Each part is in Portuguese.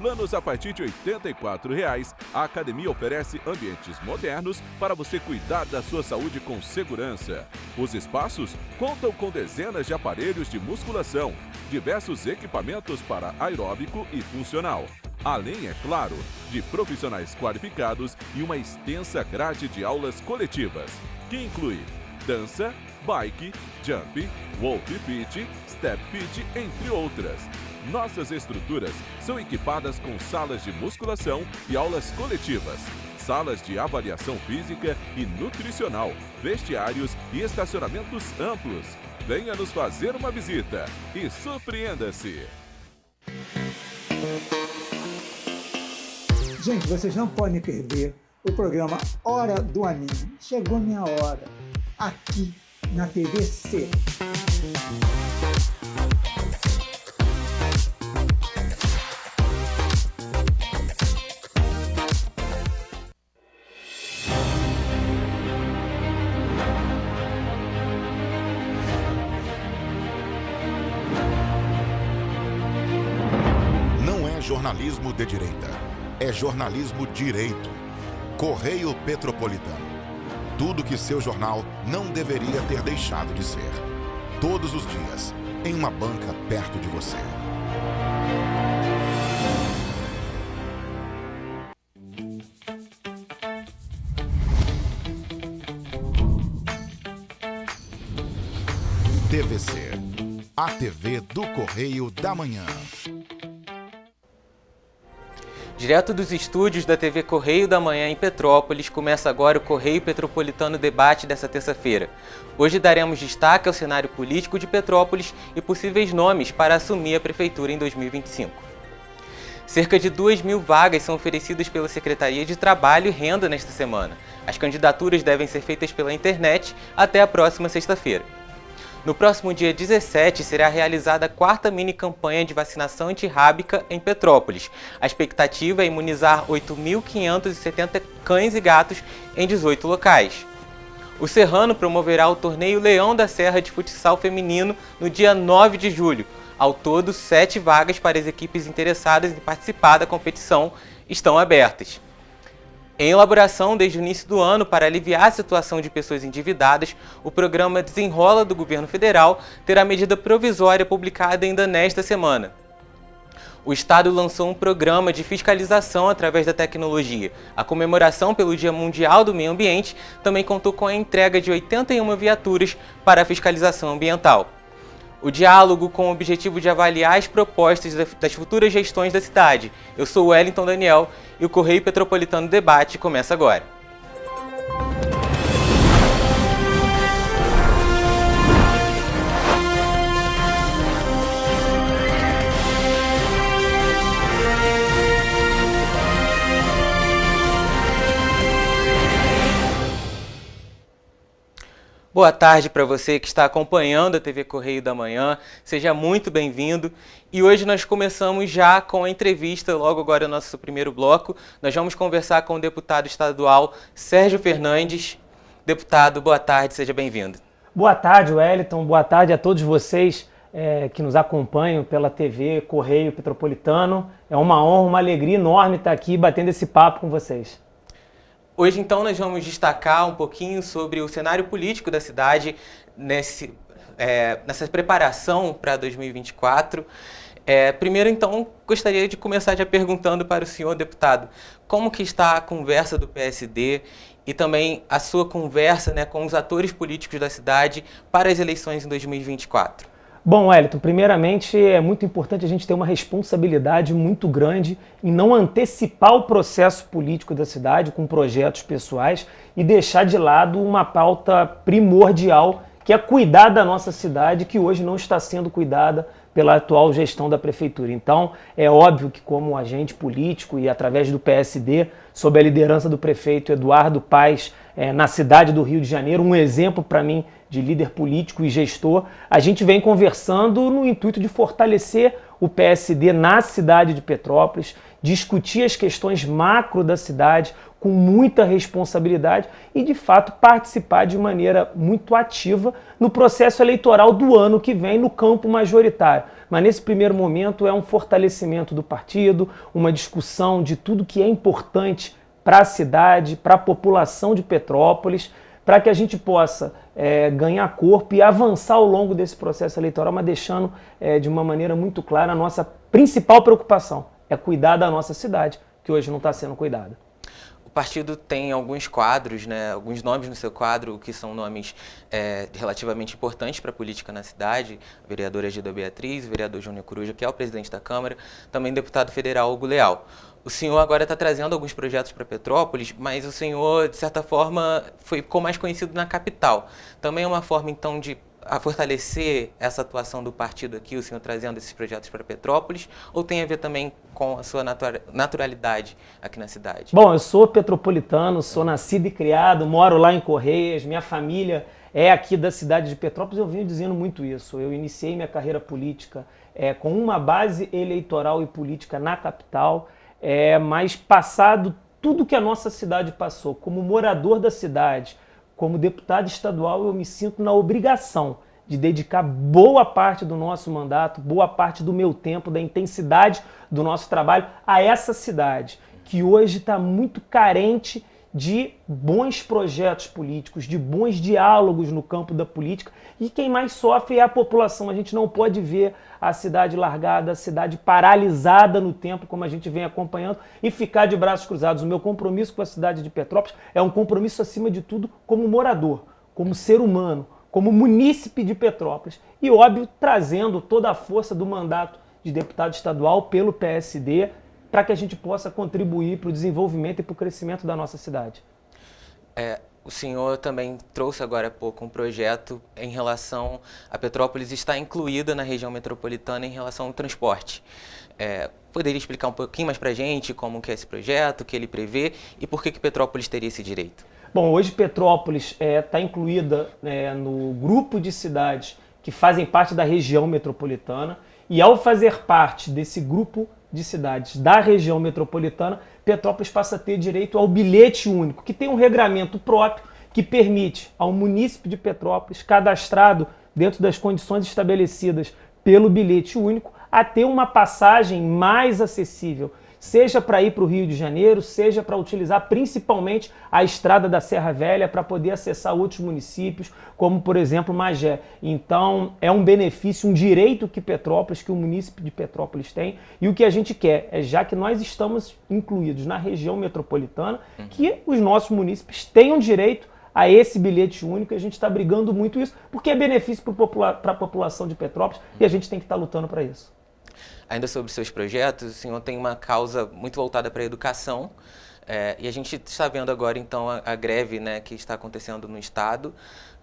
planos a partir de R$ 84,00, a academia oferece ambientes modernos para você cuidar da sua saúde com segurança. Os espaços contam com dezenas de aparelhos de musculação, diversos equipamentos para aeróbico e funcional. Além, é claro, de profissionais qualificados e uma extensa grade de aulas coletivas, que inclui dança, bike, jump, wolf fit, step fit, entre outras. Nossas estruturas são equipadas com salas de musculação e aulas coletivas, salas de avaliação física e nutricional, vestiários e estacionamentos amplos. Venha nos fazer uma visita e surpreenda-se! Gente, vocês não podem perder o programa Hora do Anime. Chegou minha hora, aqui na TVC. Não é jornalismo de direita, é jornalismo direito. Correio Petropolitano. Tudo que seu jornal não deveria ter deixado de ser. Todos os dias, em uma banca perto de você. TVC, a TV do Correio da Manhã. Direto dos estúdios da TV Correio da Manhã em Petrópolis, começa agora o Correio Petropolitano Debate dessa terça-feira. Hoje daremos destaque ao cenário político de Petrópolis e possíveis nomes para assumir a prefeitura em 2025. Cerca de 2.000 vagas são oferecidas pela Secretaria de Trabalho e Renda nesta semana. As candidaturas devem ser feitas pela internet até a próxima sexta-feira. No próximo dia 17, será realizada a 4ª mini-campanha de vacinação antirrábica em Petrópolis. A expectativa é imunizar 8.570 cães e gatos em 18 locais. O Serrano promoverá o torneio Leão da Serra de futsal feminino no dia 9 de julho. Ao todo, 7 vagas para as equipes interessadas em participar da competição estão abertas. Em elaboração desde o início do ano para aliviar a situação de pessoas endividadas, o programa Desenrola do Governo Federal terá medida provisória publicada ainda nesta semana. O Estado lançou um programa de fiscalização através da tecnologia. A comemoração pelo Dia Mundial do Meio Ambiente também contou com a entrega de 81 viaturas para a fiscalização ambiental. O diálogo com o objetivo de avaliar as propostas das futuras gestões da cidade. Eu sou o Wellington Daniel e o Correio Petropolitano Debate começa agora. Boa tarde para você que está acompanhando a TV Correio da Manhã, seja muito bem-vindo. E hoje nós começamos já com a entrevista, logo agora no nosso primeiro bloco. Nós vamos conversar com o deputado estadual Sérgio Fernandes. Deputado, boa tarde, seja bem-vindo. Boa tarde, Wellington, boa tarde a todos vocês que nos acompanham pela TV Correio Petropolitano. É uma honra, uma alegria enorme estar aqui batendo esse papo com vocês. Hoje, então, nós vamos destacar um pouquinho sobre o cenário político da cidade nessa preparação para 2024. Primeiro, então, gostaria de começar já perguntando para o senhor deputado como que está a conversa do PSD e também a sua conversa, com os atores políticos da cidade para as eleições em 2024. Bom, Wellington, primeiramente é muito importante a gente ter uma responsabilidade muito grande em não antecipar o processo político da cidade com projetos pessoais e deixar de lado uma pauta primordial, que é cuidar da nossa cidade, que hoje não está sendo cuidada pela atual gestão da prefeitura. Então, é óbvio que como agente político e através do PSD, sob a liderança do prefeito Eduardo Paes, na cidade do Rio de Janeiro, um exemplo para mim de líder político e gestor, a gente vem conversando no intuito de fortalecer o PSD na cidade de Petrópolis, discutir as questões macro da cidade com muita responsabilidade e, de fato, participar de maneira muito ativa no processo eleitoral do ano que vem no campo majoritário. Mas, nesse primeiro momento, é um fortalecimento do partido, uma discussão de tudo que é importante para a cidade, para a população de Petrópolis, para que a gente possa ganhar corpo e avançar ao longo desse processo eleitoral, mas deixando de uma maneira muito clara a nossa principal preocupação, é cuidar da nossa cidade, que hoje não está sendo cuidada. O partido tem alguns quadros, né, alguns nomes no seu quadro, que são nomes relativamente importantes para a política na cidade, a vereadora Gilda Beatriz, o vereador Júnior Coruja, que é o presidente da Câmara, também o deputado federal Hugo Leal. O senhor agora está trazendo alguns projetos para Petrópolis, mas o senhor, de certa forma, ficou mais conhecido na capital. Também é uma forma, então, de fortalecer essa atuação do partido aqui, o senhor trazendo esses projetos para Petrópolis, ou tem a ver também com a sua naturalidade aqui na cidade? Bom, eu sou petropolitano, sou nascido e criado, moro lá em Correias, minha família é aqui da cidade de Petrópolis, eu venho dizendo muito isso. Eu iniciei minha carreira política com uma base eleitoral e política na capital, mas passado tudo que a nossa cidade passou, como morador da cidade, como deputado estadual, eu me sinto na obrigação de dedicar boa parte do nosso mandato, boa parte do meu tempo, da intensidade do nosso trabalho a essa cidade, que hoje está muito carente de bons projetos políticos, de bons diálogos no campo da política, e quem mais sofre é a população. A gente não pode ver a cidade largada, a cidade paralisada no tempo, como a gente vem acompanhando, e ficar de braços cruzados. O meu compromisso com a cidade de Petrópolis é um compromisso, acima de tudo, como morador, como ser humano, como munícipe de Petrópolis, e, óbvio, trazendo toda a força do mandato de deputado estadual pelo PSD, para que a gente possa contribuir para o desenvolvimento e para o crescimento da nossa cidade. O senhor também trouxe agora há pouco um projeto em relação a Petrópolis estar incluída na região metropolitana em relação ao transporte. Poderia explicar um pouquinho mais para a gente como que é esse projeto, o que ele prevê e por que Petrópolis teria esse direito? Bom, hoje Petrópolis está incluída no grupo de cidades que fazem parte da região metropolitana, e ao fazer parte desse grupo de cidades da região metropolitana, Petrópolis passa a ter direito ao bilhete único, que tem um regramento próprio que permite ao munícipe de Petrópolis, cadastrado dentro das condições estabelecidas pelo bilhete único, a ter uma passagem mais acessível, seja para ir para o Rio de Janeiro, seja para utilizar principalmente a estrada da Serra Velha para poder acessar outros municípios, como por exemplo Magé. Então é um benefício, um direito que o município de Petrópolis tem, e o que a gente quer é, já que nós estamos incluídos na região metropolitana, que os nossos munícipes tenham direito a esse bilhete único, e a gente está brigando muito isso, porque é benefício para a população de Petrópolis, e a gente tem que estar lutando para isso. Ainda sobre seus projetos, o senhor tem uma causa muito voltada para a educação, e a gente está vendo agora então a greve, né, que está acontecendo no Estado.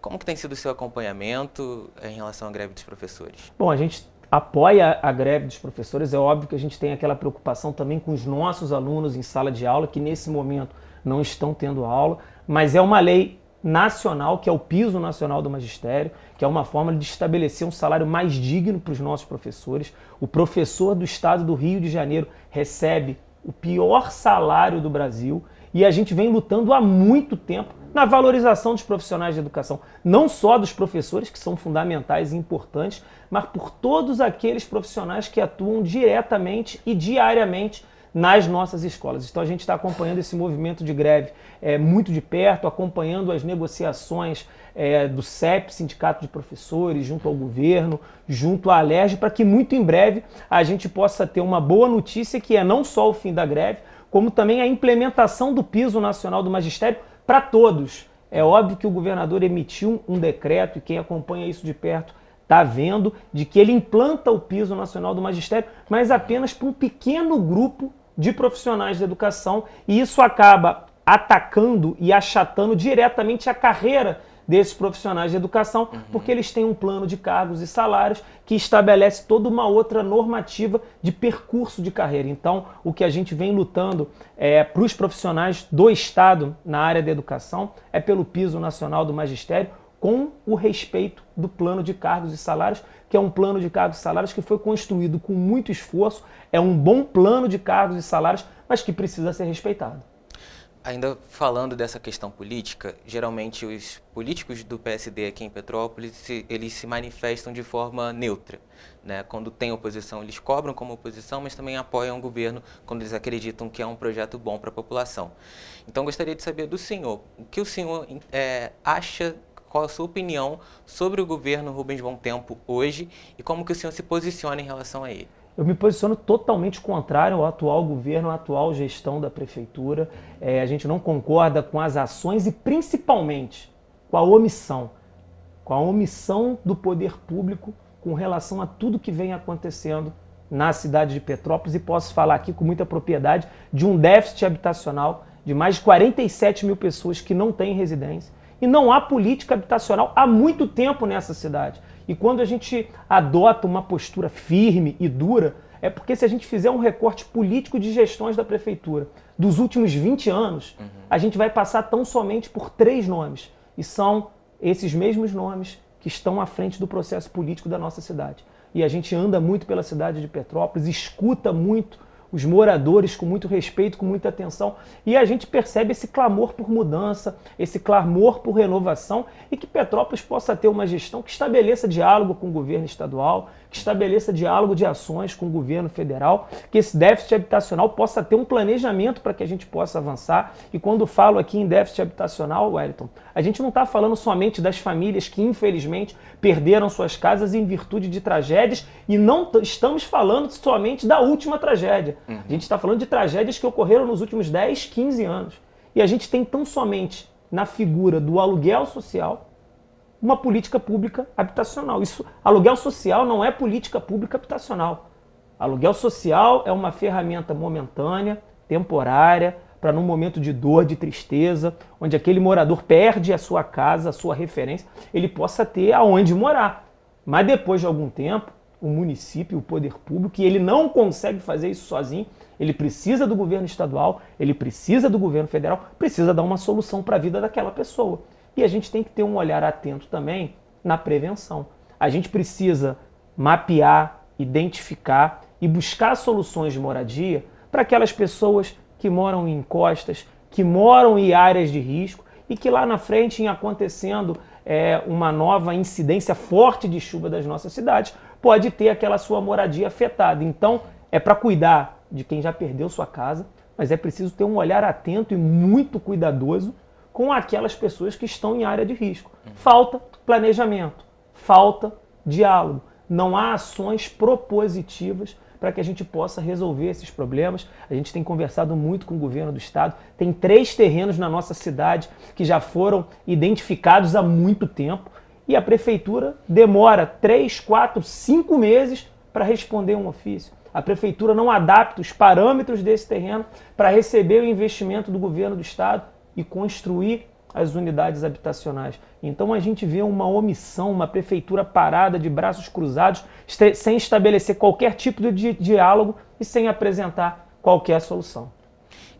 Como que tem sido o seu acompanhamento em relação à greve dos professores? Bom, a gente apoia a greve dos professores, é óbvio que a gente tem aquela preocupação também com os nossos alunos em sala de aula, que nesse momento não estão tendo aula, mas é uma lei nacional, que é o piso nacional do magistério, que é uma forma de estabelecer um salário mais digno para os nossos professores. O professor do estado do Rio de Janeiro recebe o pior salário do Brasil, e a gente vem lutando há muito tempo na valorização dos profissionais de educação, não só dos professores, que são fundamentais e importantes, mas por todos aqueles profissionais que atuam diretamente e diariamente nas nossas escolas. Então a gente está acompanhando esse movimento de greve muito de perto, acompanhando as negociações do CEP, Sindicato de Professores, junto ao governo, junto à Alerj, para que muito em breve a gente possa ter uma boa notícia, que é não só o fim da greve, como também a implementação do piso nacional do magistério para todos. É óbvio que o governador emitiu um decreto, e quem acompanha isso de perto está vendo, de que ele implanta o piso nacional do magistério, mas apenas para um pequeno grupo de profissionais de educação, e isso acaba atacando e achatando diretamente a carreira desses profissionais de educação, porque eles têm um plano de cargos e salários que estabelece toda uma outra normativa de percurso de carreira. Então, o que a gente vem lutando para os profissionais do Estado na área da educação é pelo piso nacional do magistério, com o respeito do plano de cargos e salários, que é um plano de cargos e salários que foi construído com muito esforço, é um bom plano de cargos e salários, mas que precisa ser respeitado. Ainda falando dessa questão política, geralmente os políticos do PSD aqui em Petrópolis, eles se manifestam de forma neutra, né? Quando tem oposição, eles cobram como oposição, mas também apoiam o governo quando eles acreditam que é um projeto bom para a população. Então, gostaria de saber do senhor, o que o senhor acha, qual a sua opinião sobre o governo Rubens Bom Tempo hoje e como que o senhor se posiciona em relação a ele? Eu me posiciono totalmente contrário ao atual governo, à atual gestão da prefeitura. A gente não concorda com as ações e principalmente com a omissão do poder público com relação a tudo que vem acontecendo na cidade de Petrópolis, e posso falar aqui com muita propriedade de um déficit habitacional de mais de 47 mil pessoas que não têm residência, e não há política habitacional há muito tempo nessa cidade. E quando a gente adota uma postura firme e dura, é porque se a gente fizer um recorte político de gestões da prefeitura dos últimos 20 anos, a gente vai passar tão somente por 3 nomes. E são esses mesmos nomes que estão à frente do processo político da nossa cidade. E a gente anda muito pela cidade de Petrópolis, escuta muito os moradores com muito respeito, com muita atenção, e a gente percebe esse clamor por mudança, esse clamor por renovação, e que Petrópolis possa ter uma gestão que estabeleça diálogo com o governo estadual, que estabeleça diálogo de ações com o governo federal, que esse déficit habitacional possa ter um planejamento para que a gente possa avançar. E quando falo aqui em déficit habitacional, Wellington, a gente não está falando somente das famílias que infelizmente perderam suas casas em virtude de tragédias, e não estamos falando somente da última tragédia. A gente está falando de tragédias que ocorreram nos últimos 10, 15 anos. E a gente tem tão somente na figura do aluguel social uma política pública habitacional. Aluguel social não é política pública habitacional. Aluguel social é uma ferramenta momentânea, temporária, para num momento de dor, de tristeza, onde aquele morador perde a sua casa, a sua referência, ele possa ter aonde morar. Mas depois de algum tempo, o município, o poder público, e ele não consegue fazer isso sozinho, ele precisa do governo estadual, ele precisa do governo federal, precisa dar uma solução para a vida daquela pessoa. E a gente tem que ter um olhar atento também na prevenção. A gente precisa mapear, identificar e buscar soluções de moradia para aquelas pessoas que moram em encostas, que moram em áreas de risco e que lá na frente, em acontecendo uma nova incidência forte de chuva das nossas cidades, pode ter aquela sua moradia afetada. Então, é para cuidar de quem já perdeu sua casa, mas é preciso ter um olhar atento e muito cuidadoso com aquelas pessoas que estão em área de risco. Falta planejamento, falta diálogo. Não há ações propositivas para que a gente possa resolver esses problemas. A gente tem conversado muito com o governo do estado. Tem 3 terrenos na nossa cidade que já foram identificados há muito tempo e a prefeitura demora 3, 4, 5 meses para responder um ofício. A prefeitura não adapta os parâmetros desse terreno para receber o investimento do governo do estado e construir as unidades habitacionais. Então a gente vê uma omissão, uma prefeitura parada de braços cruzados, sem estabelecer qualquer tipo de diálogo e sem apresentar qualquer solução.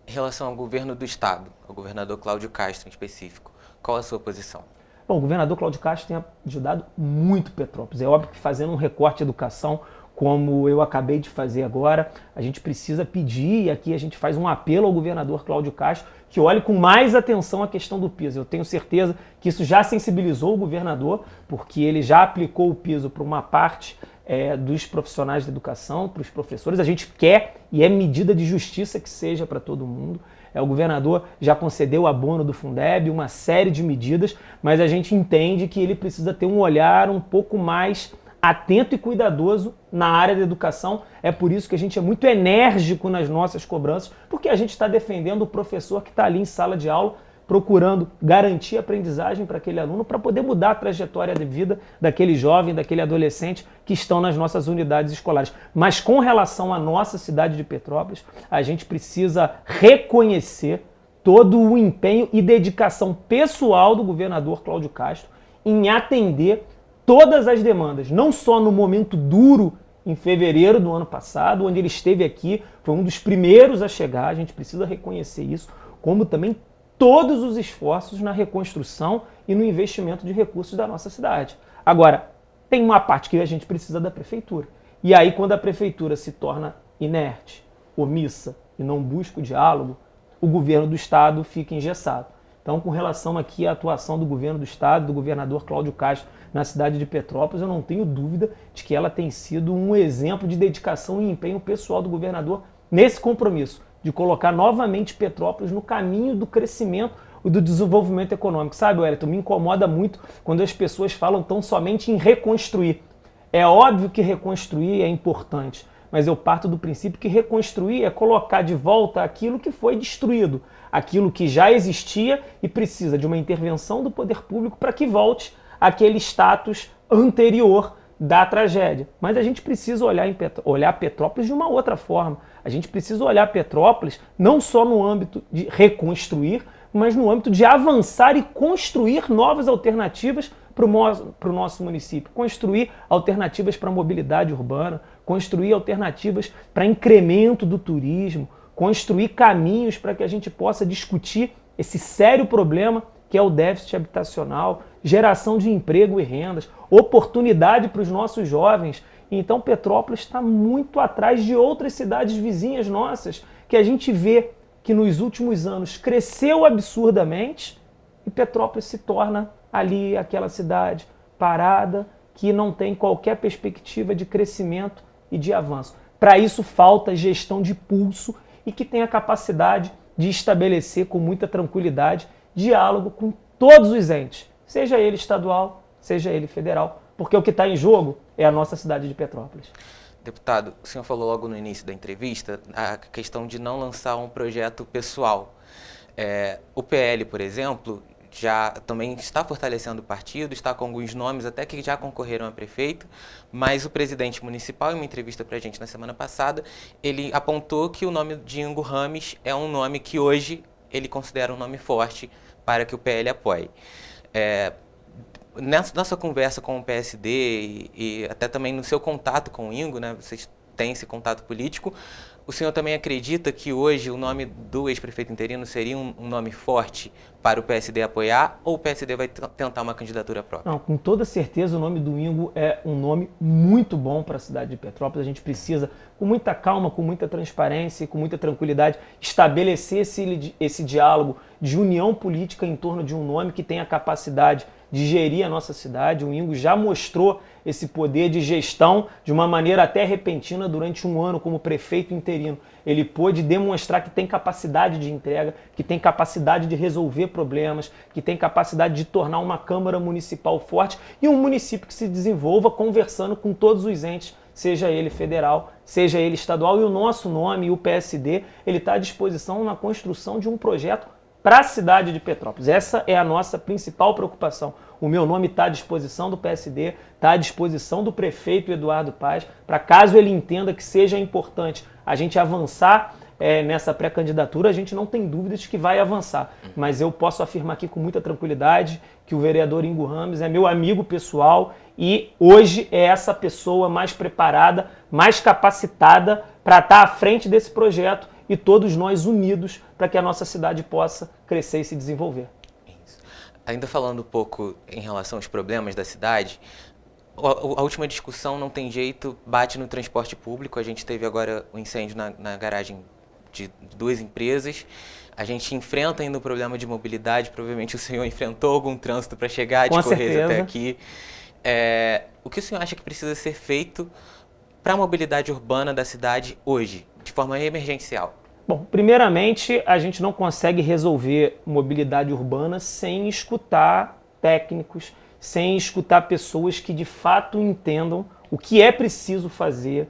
Em relação ao governo do estado, ao governador Cláudio Castro em específico, qual a sua posição? Bom, o governador Cláudio Castro tem ajudado muito Petrópolis. É óbvio que fazendo um recorte de educação, como eu acabei de fazer agora, a gente precisa pedir, e aqui a gente faz um apelo ao governador Cláudio Castro, que olhe com mais atenção a questão do piso. Eu tenho certeza que isso já sensibilizou o governador, porque ele já aplicou o piso para uma parte dos profissionais da educação, para os professores. A gente quer, e é medida de justiça que seja para todo mundo. O governador já concedeu o abono do Fundeb, uma série de medidas, mas a gente entende que ele precisa ter um olhar um pouco mais atento e cuidadoso na área da educação. É por isso que a gente é muito enérgico nas nossas cobranças, porque a gente está defendendo o professor que está ali em sala de aula, procurando garantir a aprendizagem para aquele aluno, para poder mudar a trajetória de vida daquele jovem, daquele adolescente que estão nas nossas unidades escolares. Mas com relação à nossa cidade de Petrópolis, a gente precisa reconhecer todo o empenho e dedicação pessoal do governador Cláudio Castro em atender todas as demandas, não só no momento duro em fevereiro do ano passado, onde ele esteve aqui, foi um dos primeiros a chegar, a gente precisa reconhecer isso, como também todos os esforços na reconstrução e no investimento de recursos da nossa cidade. Agora, tem uma parte que a gente precisa da prefeitura. E aí, quando a prefeitura se torna inerte, omissa e não busca o diálogo, o governo do estado fica engessado. Então, com relação aqui à atuação do governo do estado, do governador Cláudio Castro na cidade de Petrópolis, eu não tenho dúvida de que ela tem sido um exemplo de dedicação e empenho pessoal do governador nesse compromisso de colocar novamente Petrópolis no caminho do crescimento e do desenvolvimento econômico. Sabe, Wellington, me incomoda muito quando as pessoas falam tão somente em reconstruir. É óbvio que reconstruir é importante, mas eu parto do princípio que reconstruir é colocar de volta aquilo que foi destruído, aquilo que já existia e precisa de uma intervenção do poder público para que volte àquele status anterior da tragédia. Mas a gente precisa olhar Petrópolis de uma outra forma. A gente precisa olhar Petrópolis não só no âmbito de reconstruir, mas no âmbito de avançar e construir novas alternativas para o nosso município. Construir alternativas para a mobilidade urbana, construir alternativas para incremento do turismo, construir caminhos para que a gente possa discutir esse sério problema que é o déficit habitacional, geração de emprego e rendas, oportunidade para os nossos jovens. Então Petrópolis está muito atrás de outras cidades vizinhas nossas, que a gente vê que nos últimos anos cresceu absurdamente e Petrópolis se torna ali aquela cidade parada, que não tem qualquer perspectiva de crescimento e de avanço. Para isso falta gestão de pulso e que tenha capacidade de estabelecer com muita tranquilidade diálogo com todos os entes, seja ele estadual, seja ele federal, porque o que está em jogo é a nossa cidade de Petrópolis. Deputado, o senhor falou logo no início da entrevista a questão de não lançar um projeto pessoal. O PL, por exemplo, já também está fortalecendo o partido, está com alguns nomes até que já concorreram a prefeito, mas o presidente municipal, em uma entrevista para a gente na semana passada, ele apontou que o nome de Ingo Rames é um nome que hoje ele considera um nome forte para que o PL apoie. Nessa sua conversa com o PSD e até também no seu contato com o Ingo, né, vocês têm esse contato político, o senhor também acredita que hoje o nome do ex-prefeito interino seria um nome forte para o PSD apoiar, ou o PSD vai tentar uma candidatura própria? Não, com toda certeza o nome do Ingo é um nome muito bom para a cidade de Petrópolis. A gente precisa, com muita calma, com muita transparência e com muita tranquilidade, estabelecer esse diálogo de união política em torno de um nome que tenha a capacidade de gerir a nossa cidade. O Ingo já mostrou esse poder de gestão de uma maneira até repentina durante um ano como prefeito interino. Ele pôde demonstrar que tem capacidade de entrega, que tem capacidade de resolver problemas, que tem capacidade de tornar uma Câmara Municipal forte e um município que se desenvolva conversando com todos os entes, seja ele federal, seja ele estadual. E o nosso nome, o PSD, ele está à disposição na construção de um projeto para a cidade de Petrópolis. Essa é a nossa principal preocupação. O meu nome está à disposição do PSD, está à disposição do prefeito Eduardo Paes, para caso ele entenda que seja importante a gente avançar nessa pré-candidatura, a gente não tem dúvidas de que vai avançar. Mas eu posso afirmar aqui com muita tranquilidade que o vereador Ingo Rames é meu amigo pessoal e hoje é essa pessoa mais preparada, mais capacitada para estar à frente desse projeto e todos nós unidos para que a nossa cidade possa crescer e se desenvolver. Isso. Ainda falando um pouco em relação aos problemas da cidade, a última discussão, não tem jeito, bate no transporte público. A gente teve agora o incêndio na garagem de duas empresas. A gente enfrenta ainda o problema de mobilidade. Provavelmente o senhor enfrentou algum trânsito para chegar de Correios até aqui. O que o senhor acha que precisa ser feito para a mobilidade urbana da cidade hoje, de forma emergencial? Bom, primeiramente, a gente não consegue resolver mobilidade urbana sem escutar técnicos, sem escutar pessoas que de fato entendam o que é preciso fazer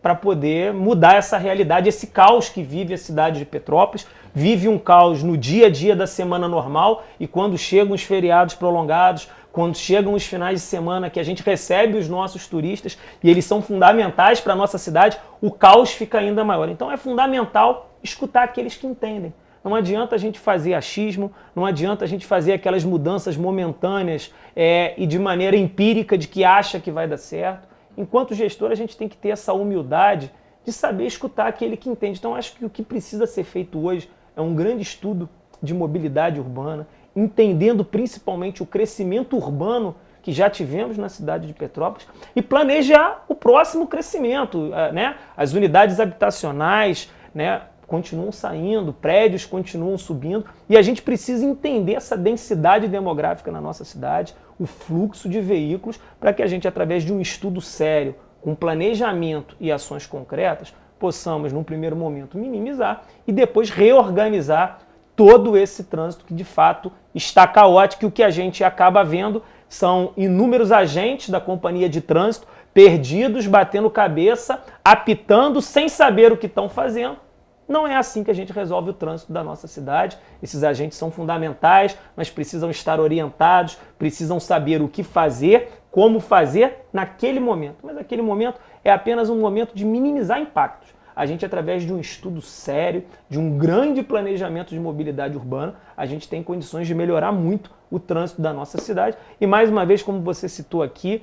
para poder mudar essa realidade, esse caos que vive a cidade de Petrópolis. Vive um caos no dia a dia da semana normal e quando chegam os feriados prolongados, quando chegam os finais de semana que a gente recebe os nossos turistas e eles são fundamentais para a nossa cidade, o caos fica ainda maior. Então é fundamental escutar aqueles que entendem. Não adianta a gente fazer achismo, não adianta a gente fazer aquelas mudanças momentâneas e de maneira empírica de que acha que vai dar certo. Enquanto gestor, a gente tem que ter essa humildade de saber escutar aquele que entende. Então acho que o que precisa ser feito hoje é um grande estudo de mobilidade urbana, entendendo principalmente o crescimento urbano que já tivemos na cidade de Petrópolis e planejar o próximo crescimento, né? As unidades habitacionais, né, continuam saindo, prédios continuam subindo e a gente precisa entender essa densidade demográfica na nossa cidade, o fluxo de veículos, para que a gente, através de um estudo sério, com planejamento e ações concretas, possamos, num primeiro momento, minimizar e depois reorganizar todo esse trânsito que, de fato, está caótico. E o que a gente acaba vendo são inúmeros agentes da companhia de trânsito perdidos, batendo cabeça, apitando, sem saber o que estão fazendo. Não é assim que a gente resolve o trânsito da nossa cidade. Esses agentes são fundamentais, mas precisam estar orientados, precisam saber o que fazer, como fazer naquele momento. Mas aquele momento é apenas um momento de minimizar impactos. A gente, através de um estudo sério, de um grande planejamento de mobilidade urbana, a gente tem condições de melhorar muito o trânsito da nossa cidade. E mais uma vez, como você citou aqui,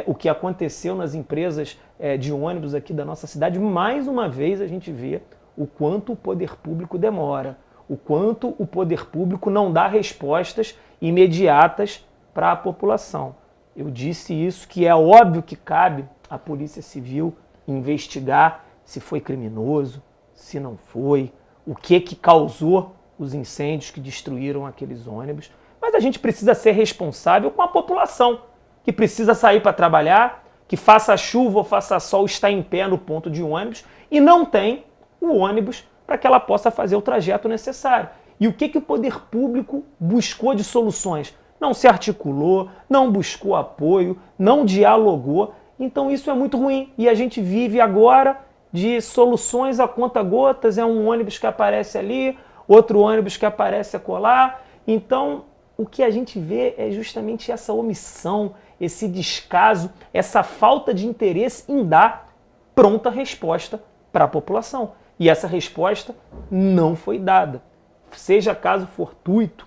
o que aconteceu nas empresas de ônibus aqui da nossa cidade, mais uma vez a gente vê o quanto o poder público demora, o quanto o poder público não dá respostas imediatas para a população. Eu disse isso, que é óbvio que cabe à Polícia Civil investigar se foi criminoso, se não foi, o que causou os incêndios que destruíram aqueles ônibus. Mas a gente precisa ser responsável com a população, que precisa sair para trabalhar, que faça chuva ou faça sol, está em pé no ponto de ônibus e não tem o ônibus para que ela possa fazer o trajeto necessário. E o que o poder público buscou de soluções? Não se articulou, não buscou apoio, não dialogou. Então isso é muito ruim. E a gente vive agora de soluções a conta-gotas, é um ônibus que aparece ali, outro ônibus que aparece acolá. Então, o que a gente vê é justamente essa omissão, esse descaso, essa falta de interesse em dar pronta resposta para a população. E essa resposta não foi dada. Seja caso fortuito,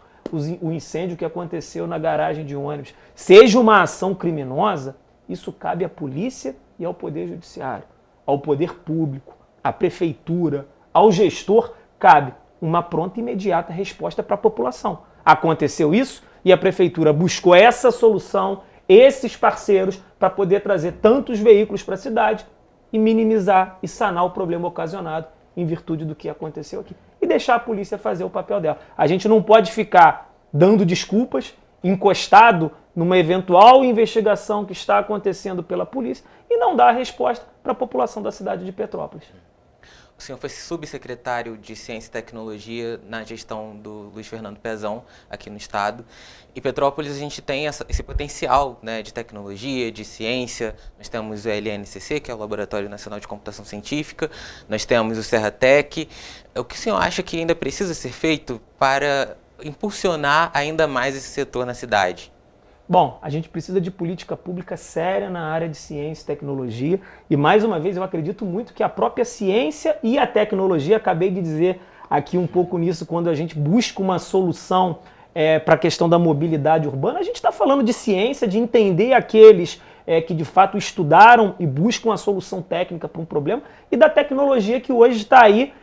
o incêndio que aconteceu na garagem de ônibus, seja uma ação criminosa, isso cabe à polícia e ao Poder Judiciário. Ao poder público, à prefeitura, ao gestor, cabe uma pronta e imediata resposta para a população. Aconteceu isso e a prefeitura buscou essa solução, esses parceiros, para poder trazer tantos veículos para a cidade e minimizar e sanar o problema ocasionado em virtude do que aconteceu aqui. E deixar a polícia fazer o papel dela. A gente não pode ficar dando desculpas, encostado numa eventual investigação que está acontecendo pela polícia e não dar a resposta para a população da cidade de Petrópolis. O senhor foi subsecretário de Ciência e Tecnologia na gestão do Luiz Fernando Pezão, aqui no estado. Em Petrópolis a gente tem esse potencial, né, de tecnologia, de ciência. Nós temos o LNCC, que é o Laboratório Nacional de Computação Científica. Nós temos o Serratec. O que o senhor acha que ainda precisa ser feito para impulsionar ainda mais esse setor na cidade? Bom, a gente precisa de política pública séria na área de ciência e tecnologia e, mais uma vez, eu acredito muito que a própria ciência e a tecnologia, acabei de dizer aqui um pouco nisso, quando a gente busca uma solução para a questão da mobilidade urbana, a gente está falando de ciência, de entender aqueles que de fato estudaram e buscam a solução técnica para um problema e da tecnologia que hoje está aí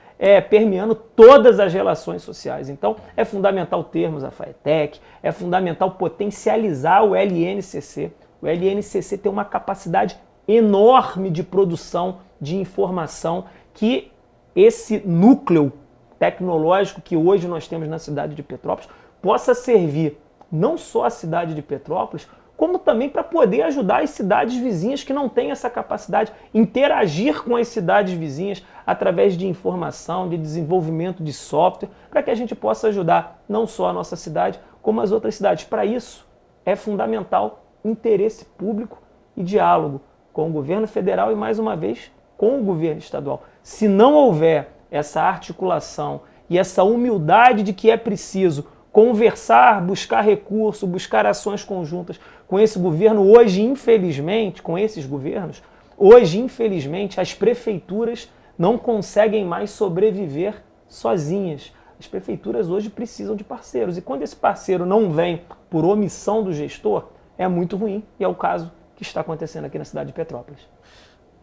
permeando todas as relações sociais. Então, é fundamental termos a FAETEC, é fundamental potencializar o LNCC. O LNCC tem uma capacidade enorme de produção de informação que esse núcleo tecnológico que hoje nós temos na cidade de Petrópolis possa servir não só a cidade de Petrópolis, como também para poder ajudar as cidades vizinhas que não têm essa capacidade, interagir com as cidades vizinhas através de informação, de desenvolvimento de software, para que a gente possa ajudar não só a nossa cidade, como as outras cidades. Para isso, é fundamental interesse público e diálogo com o governo federal e, mais uma vez, com o governo estadual. Se não houver essa articulação e essa humildade de que é preciso conversar, buscar recurso, buscar ações conjuntas com esse governo, hoje, infelizmente, com esses governos, hoje, infelizmente, as prefeituras não conseguem mais sobreviver sozinhas. As prefeituras hoje precisam de parceiros. E quando esse parceiro não vem por omissão do gestor, é muito ruim. E é o caso que está acontecendo aqui na cidade de Petrópolis.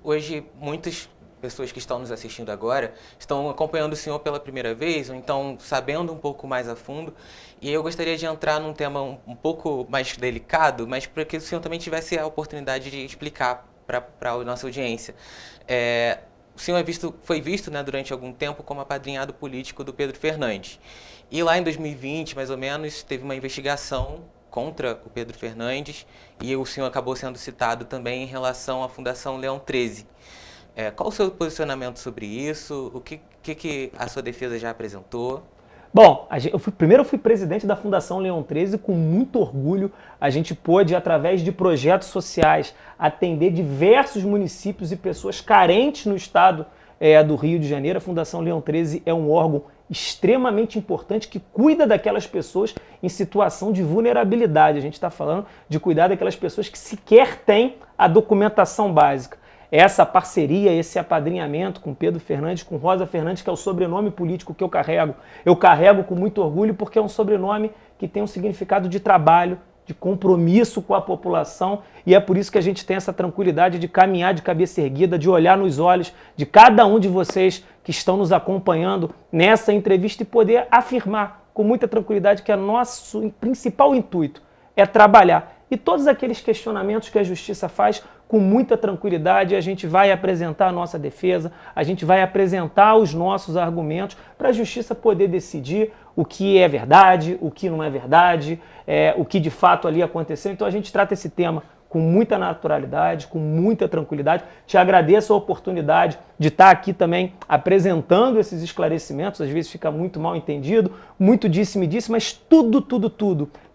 Hoje, muitas pessoas que estão nos assistindo agora estão acompanhando o senhor pela primeira vez, ou então sabendo um pouco mais a fundo. E eu gostaria de entrar num tema um pouco mais delicado, mas para que o senhor também tivesse a oportunidade de explicar para a nossa audiência. O senhor foi visto, né, durante algum tempo como apadrinhado político do Pedro Fernandes. E lá em 2020, mais ou menos, teve uma investigação contra o Pedro Fernandes e o senhor acabou sendo citado também em relação à Fundação Leão 13. Qual o seu posicionamento sobre isso? O que a sua defesa já apresentou? Bom, primeiro eu fui presidente da Fundação Leão 13 com muito orgulho. A gente pôde, através de projetos sociais, atender diversos municípios e pessoas carentes no estado do Rio de Janeiro. A Fundação Leão 13 é um órgão extremamente importante que cuida daquelas pessoas em situação de vulnerabilidade. A gente está falando de cuidar daquelas pessoas que sequer têm a documentação básica. Essa parceria, esse apadrinhamento com Pedro Fernandes, com Rosa Fernandes, que é o sobrenome político que eu carrego com muito orgulho, porque é um sobrenome que tem um significado de trabalho, de compromisso com a população, e é por isso que a gente tem essa tranquilidade de caminhar de cabeça erguida, de olhar nos olhos de cada um de vocês que estão nos acompanhando nessa entrevista e poder afirmar com muita tranquilidade que nosso principal intuito é trabalhar. E todos aqueles questionamentos que a Justiça faz, com muita tranquilidade, a gente vai apresentar a nossa defesa, a gente vai apresentar os nossos argumentos para a Justiça poder decidir o que é verdade, o que não é verdade, o que de fato ali aconteceu. Então a gente trata esse tema com muita naturalidade, com muita tranquilidade. Te agradeço a oportunidade de estar aqui também apresentando esses esclarecimentos. Às vezes fica muito mal entendido, muito disse-me-disse, mas tudo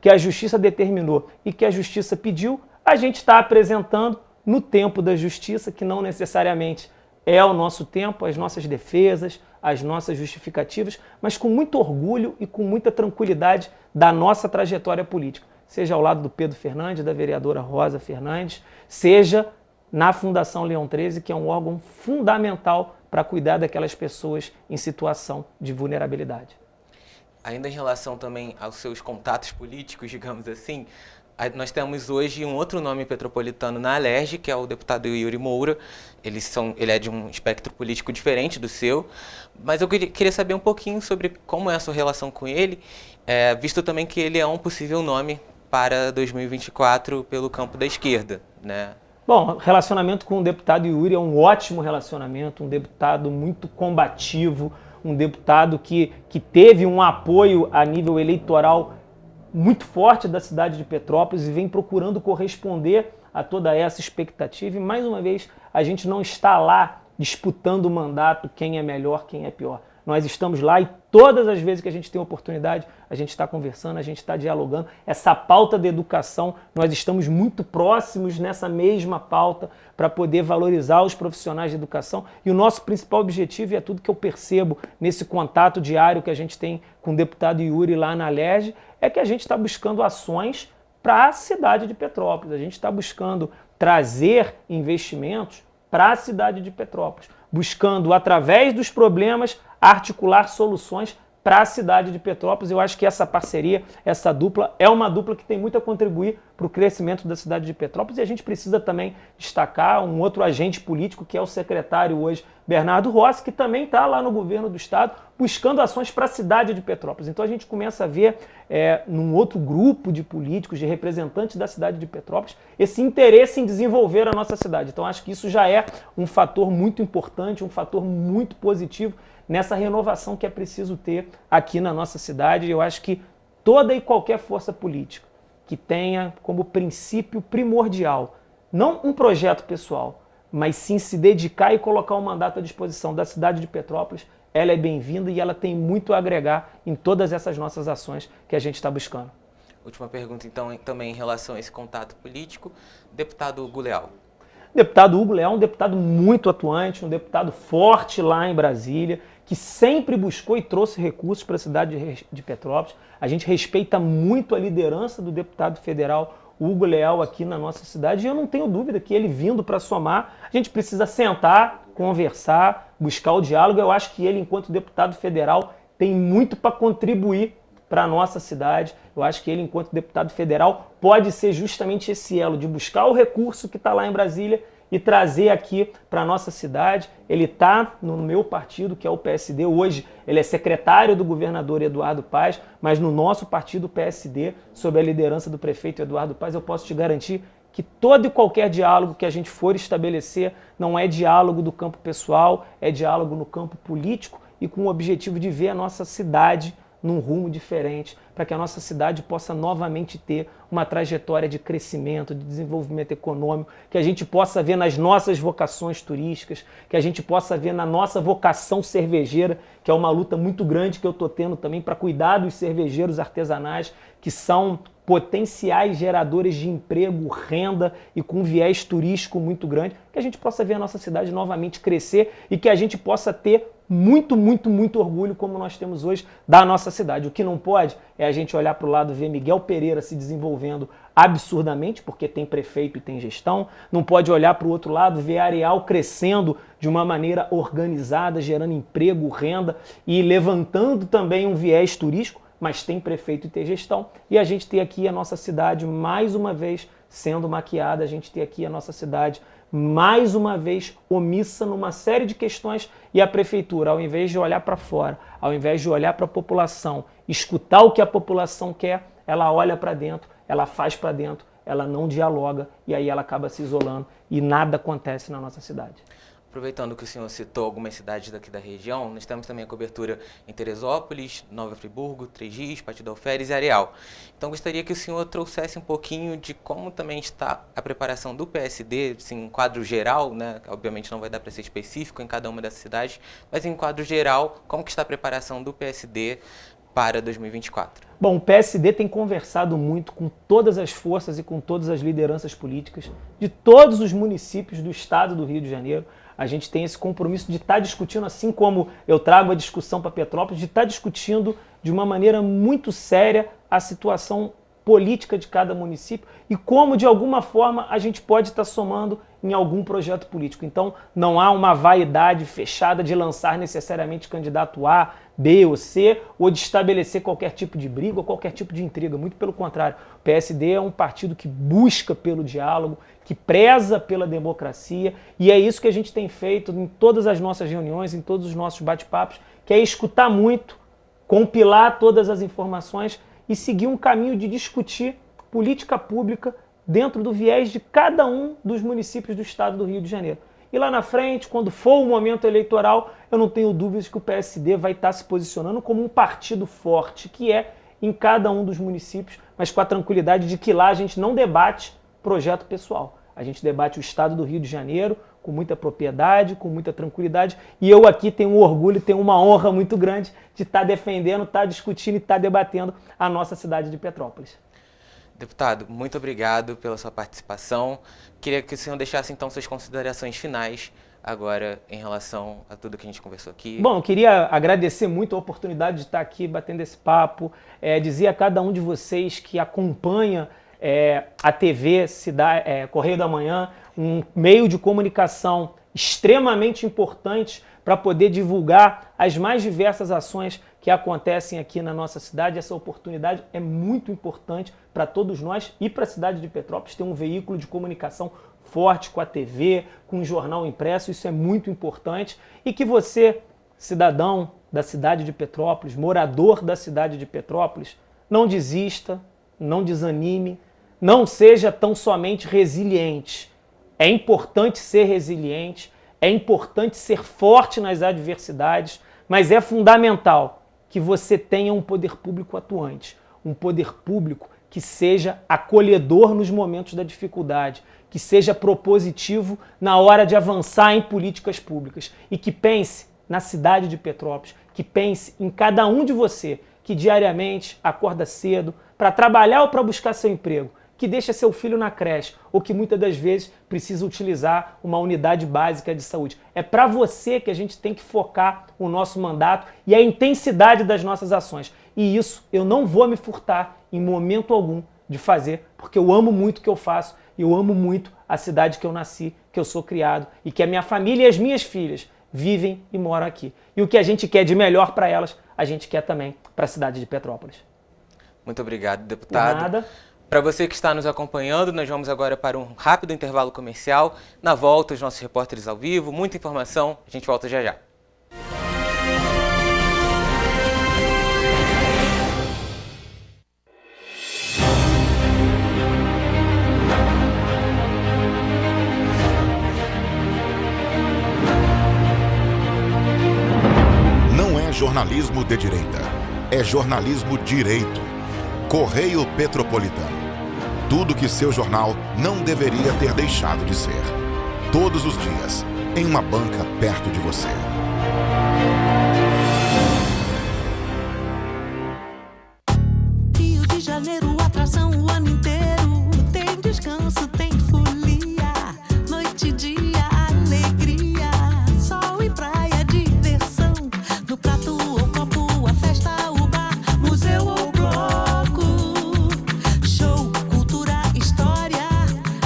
que a Justiça determinou e que a Justiça pediu, a gente está apresentando no tempo da Justiça, que não necessariamente é o nosso tempo, as nossas defesas, as nossas justificativas, mas com muito orgulho e com muita tranquilidade da nossa trajetória política. Seja ao lado do Pedro Fernandes, da vereadora Rosa Fernandes, seja na Fundação Leão 13, que é um órgão fundamental para cuidar daquelas pessoas em situação de vulnerabilidade. Ainda em relação também aos seus contatos políticos, digamos assim, nós temos hoje um outro nome petropolitano na Alerj, que é o deputado Yuri Moura. Ele é de um espectro político diferente do seu, mas eu queria saber um pouquinho sobre como é a sua relação com ele, visto também que ele é um possível nome para 2024 pelo campo da esquerda, né? Bom, relacionamento com o deputado Yuri é um ótimo relacionamento, um deputado muito combativo, um deputado que teve um apoio a nível eleitoral muito forte da cidade de Petrópolis e vem procurando corresponder a toda essa expectativa. E, mais uma vez, a gente não está lá disputando o mandato, quem é melhor, quem é pior. Nós estamos lá e todas as vezes que a gente tem oportunidade, a gente está conversando, a gente está dialogando. Essa pauta da educação, nós estamos muito próximos nessa mesma pauta para poder valorizar os profissionais de educação. E o nosso principal objetivo, e é tudo que eu percebo nesse contato diário que a gente tem com o deputado Yuri lá na Alerj, é que a gente está buscando ações para a cidade de Petrópolis. A gente está buscando trazer investimentos para a cidade de Petrópolis, buscando, através dos problemas, articular soluções para a cidade de Petrópolis. Eu acho que essa parceria, essa dupla, é uma dupla que tem muito a contribuir para o crescimento da cidade de Petrópolis. E a gente precisa também destacar um outro agente político, que é o secretário hoje, Bernardo Rossi, que também está lá no governo do estado, buscando ações para a cidade de Petrópolis. Então a gente começa a ver, num outro grupo de políticos, de representantes da cidade de Petrópolis, esse interesse em desenvolver a nossa cidade. Então acho que isso já é um fator muito importante, um fator muito positivo nessa renovação que é preciso ter aqui na nossa cidade. Eu acho que toda e qualquer força política que tenha como princípio primordial, não um projeto pessoal, mas sim se dedicar e colocar um mandato à disposição da cidade de Petrópolis, ela é bem-vinda e ela tem muito a agregar em todas essas nossas ações que a gente está buscando. Última pergunta, então, também em relação a esse contato político. Deputado Hugo Leal. Deputado Hugo Leal é um deputado muito atuante, um deputado forte lá em Brasília, que sempre buscou e trouxe recursos para a cidade de Petrópolis. A gente respeita muito a liderança do deputado federal Hugo Leal aqui na nossa cidade, e eu não tenho dúvida que ele vindo para somar, a gente precisa sentar, conversar, buscar o diálogo. Eu acho que ele, enquanto deputado federal, tem muito para contribuir para a nossa cidade. Eu acho que ele, enquanto deputado federal, pode ser justamente esse elo de buscar o recurso que está lá em Brasília e trazer aqui para a nossa cidade. Ele está no meu partido, que é o PSD. Hoje ele é secretário do governador Eduardo Paes, mas no nosso partido, o PSD, sob a liderança do prefeito Eduardo Paes, eu posso te garantir que todo e qualquer diálogo que a gente for estabelecer não é diálogo do campo pessoal, é diálogo no campo político e com o objetivo de ver a nossa cidade num rumo diferente, para que a nossa cidade possa novamente ter uma trajetória de crescimento, de desenvolvimento econômico, que a gente possa ver nas nossas vocações turísticas, que a gente possa ver na nossa vocação cervejeira, que é uma luta muito grande que eu estou tendo também para cuidar dos cervejeiros artesanais, que são potenciais geradores de emprego, renda e com viés turístico muito grande, que a gente possa ver a nossa cidade novamente crescer e que a gente possa ter muito, muito, muito orgulho como nós temos hoje da nossa cidade. O que não pode é a gente olhar para o lado e ver Miguel Pereira se desenvolvendo absurdamente, porque tem prefeito e tem gestão. Não pode olhar para o outro lado, ver Areal crescendo de uma maneira organizada, gerando emprego, renda e levantando também um viés turístico, mas tem prefeito e tem gestão. E a gente tem aqui a nossa cidade mais uma vez sendo maquiada, a gente tem aqui a nossa cidade mais uma vez omissa numa série de questões e a prefeitura, ao invés de olhar para fora, ao invés de olhar para a população, escutar o que a população quer, ela olha para dentro, ela faz para dentro, ela não dialoga e aí ela acaba se isolando e nada acontece na nossa cidade. Aproveitando que o senhor citou algumas cidades daqui da região, nós temos também a cobertura em Teresópolis, Nova Friburgo, Três Rios, Partido Alferes e Areal. Então gostaria que o senhor trouxesse um pouquinho de como também está a preparação do PSD, assim, em quadro geral, né? Obviamente não vai dar para ser específico em cada uma dessas cidades, mas em quadro geral, como que está a preparação do PSD para 2024? Bom, o PSD tem conversado muito com todas as forças e com todas as lideranças políticas de todos os municípios do estado do Rio de Janeiro. A gente tem esse compromisso de estar discutindo, assim como eu trago a discussão para Petrópolis, de estar discutindo de uma maneira muito séria a situação política de cada município e como, de alguma forma, a gente pode estar somando em algum projeto político. Então, não há uma vaidade fechada de lançar necessariamente candidato A, B ou C, ou de estabelecer qualquer tipo de briga ou qualquer tipo de intriga. Muito pelo contrário, o PSD é um partido que busca pelo diálogo, que preza pela democracia, e é isso que a gente tem feito em todas as nossas reuniões, em todos os nossos bate-papos, que é escutar muito, compilar todas as informações e seguir um caminho de discutir política pública dentro do viés de cada um dos municípios do estado do Rio de Janeiro. E lá na frente, quando for o momento eleitoral, eu não tenho dúvidas que o PSD vai estar se posicionando como um partido forte, que é em cada um dos municípios, mas com a tranquilidade de que lá a gente não debate projeto pessoal. A gente debate o estado do Rio de Janeiro com muita propriedade, com muita tranquilidade, e eu aqui tenho um orgulho, tenho uma honra muito grande de estar defendendo, estar discutindo e estar debatendo a nossa cidade de Petrópolis. Deputado, muito obrigado pela sua participação. Queria que o senhor deixasse então suas considerações finais agora em relação a tudo que a gente conversou aqui. Bom, eu queria agradecer muito a oportunidade de estar aqui batendo esse papo, dizer a cada um de vocês que acompanha a TV Correio da Manhã, um meio de comunicação extremamente importante para poder divulgar as mais diversas ações que acontecem aqui na nossa cidade. Essa oportunidade é muito importante para todos nós e para a cidade de Petrópolis ter um veículo de comunicação forte com a TV, com o jornal impresso, isso é muito importante. E que você, cidadão da cidade de Petrópolis, morador da cidade de Petrópolis, não desista, não desanime, não seja tão somente resiliente. É importante ser resiliente, é importante ser forte nas adversidades, mas é fundamental que você tenha um poder público atuante, um poder público que seja acolhedor nos momentos da dificuldade, que seja propositivo na hora de avançar em políticas públicas e que pense na cidade de Petrópolis, que pense em cada um de você que diariamente acorda cedo para trabalhar ou para buscar seu emprego, que deixa seu filho na creche ou que muitas das vezes precisa utilizar uma unidade básica de saúde. É para você que a gente tem que focar o nosso mandato e a intensidade das nossas ações. E isso eu não vou me furtar em momento algum de fazer, porque eu amo muito o que eu faço e eu amo muito a cidade que eu nasci, que eu sou criado e que a minha família e as minhas filhas vivem e moram aqui. E o que a gente quer de melhor para elas, a gente quer também para a cidade de Petrópolis. Muito obrigado, deputado. Por nada. Para você que está nos acompanhando, nós vamos agora para um rápido intervalo comercial. Na volta, os nossos repórteres ao vivo, muita informação. A gente volta já já. Não é jornalismo de direita, é jornalismo direito. Correio Petropolitano. Tudo que seu jornal não deveria ter deixado de ser. Todos os dias, em uma banca perto de você. Rio de Janeiro, atração o ano inteiro. Tem descanso, tem folia. Noite e dia, alegria. Sol e praia, diversão. No prato ou copo, a festa, o bar, museu ou bloco. Show, cultura, história.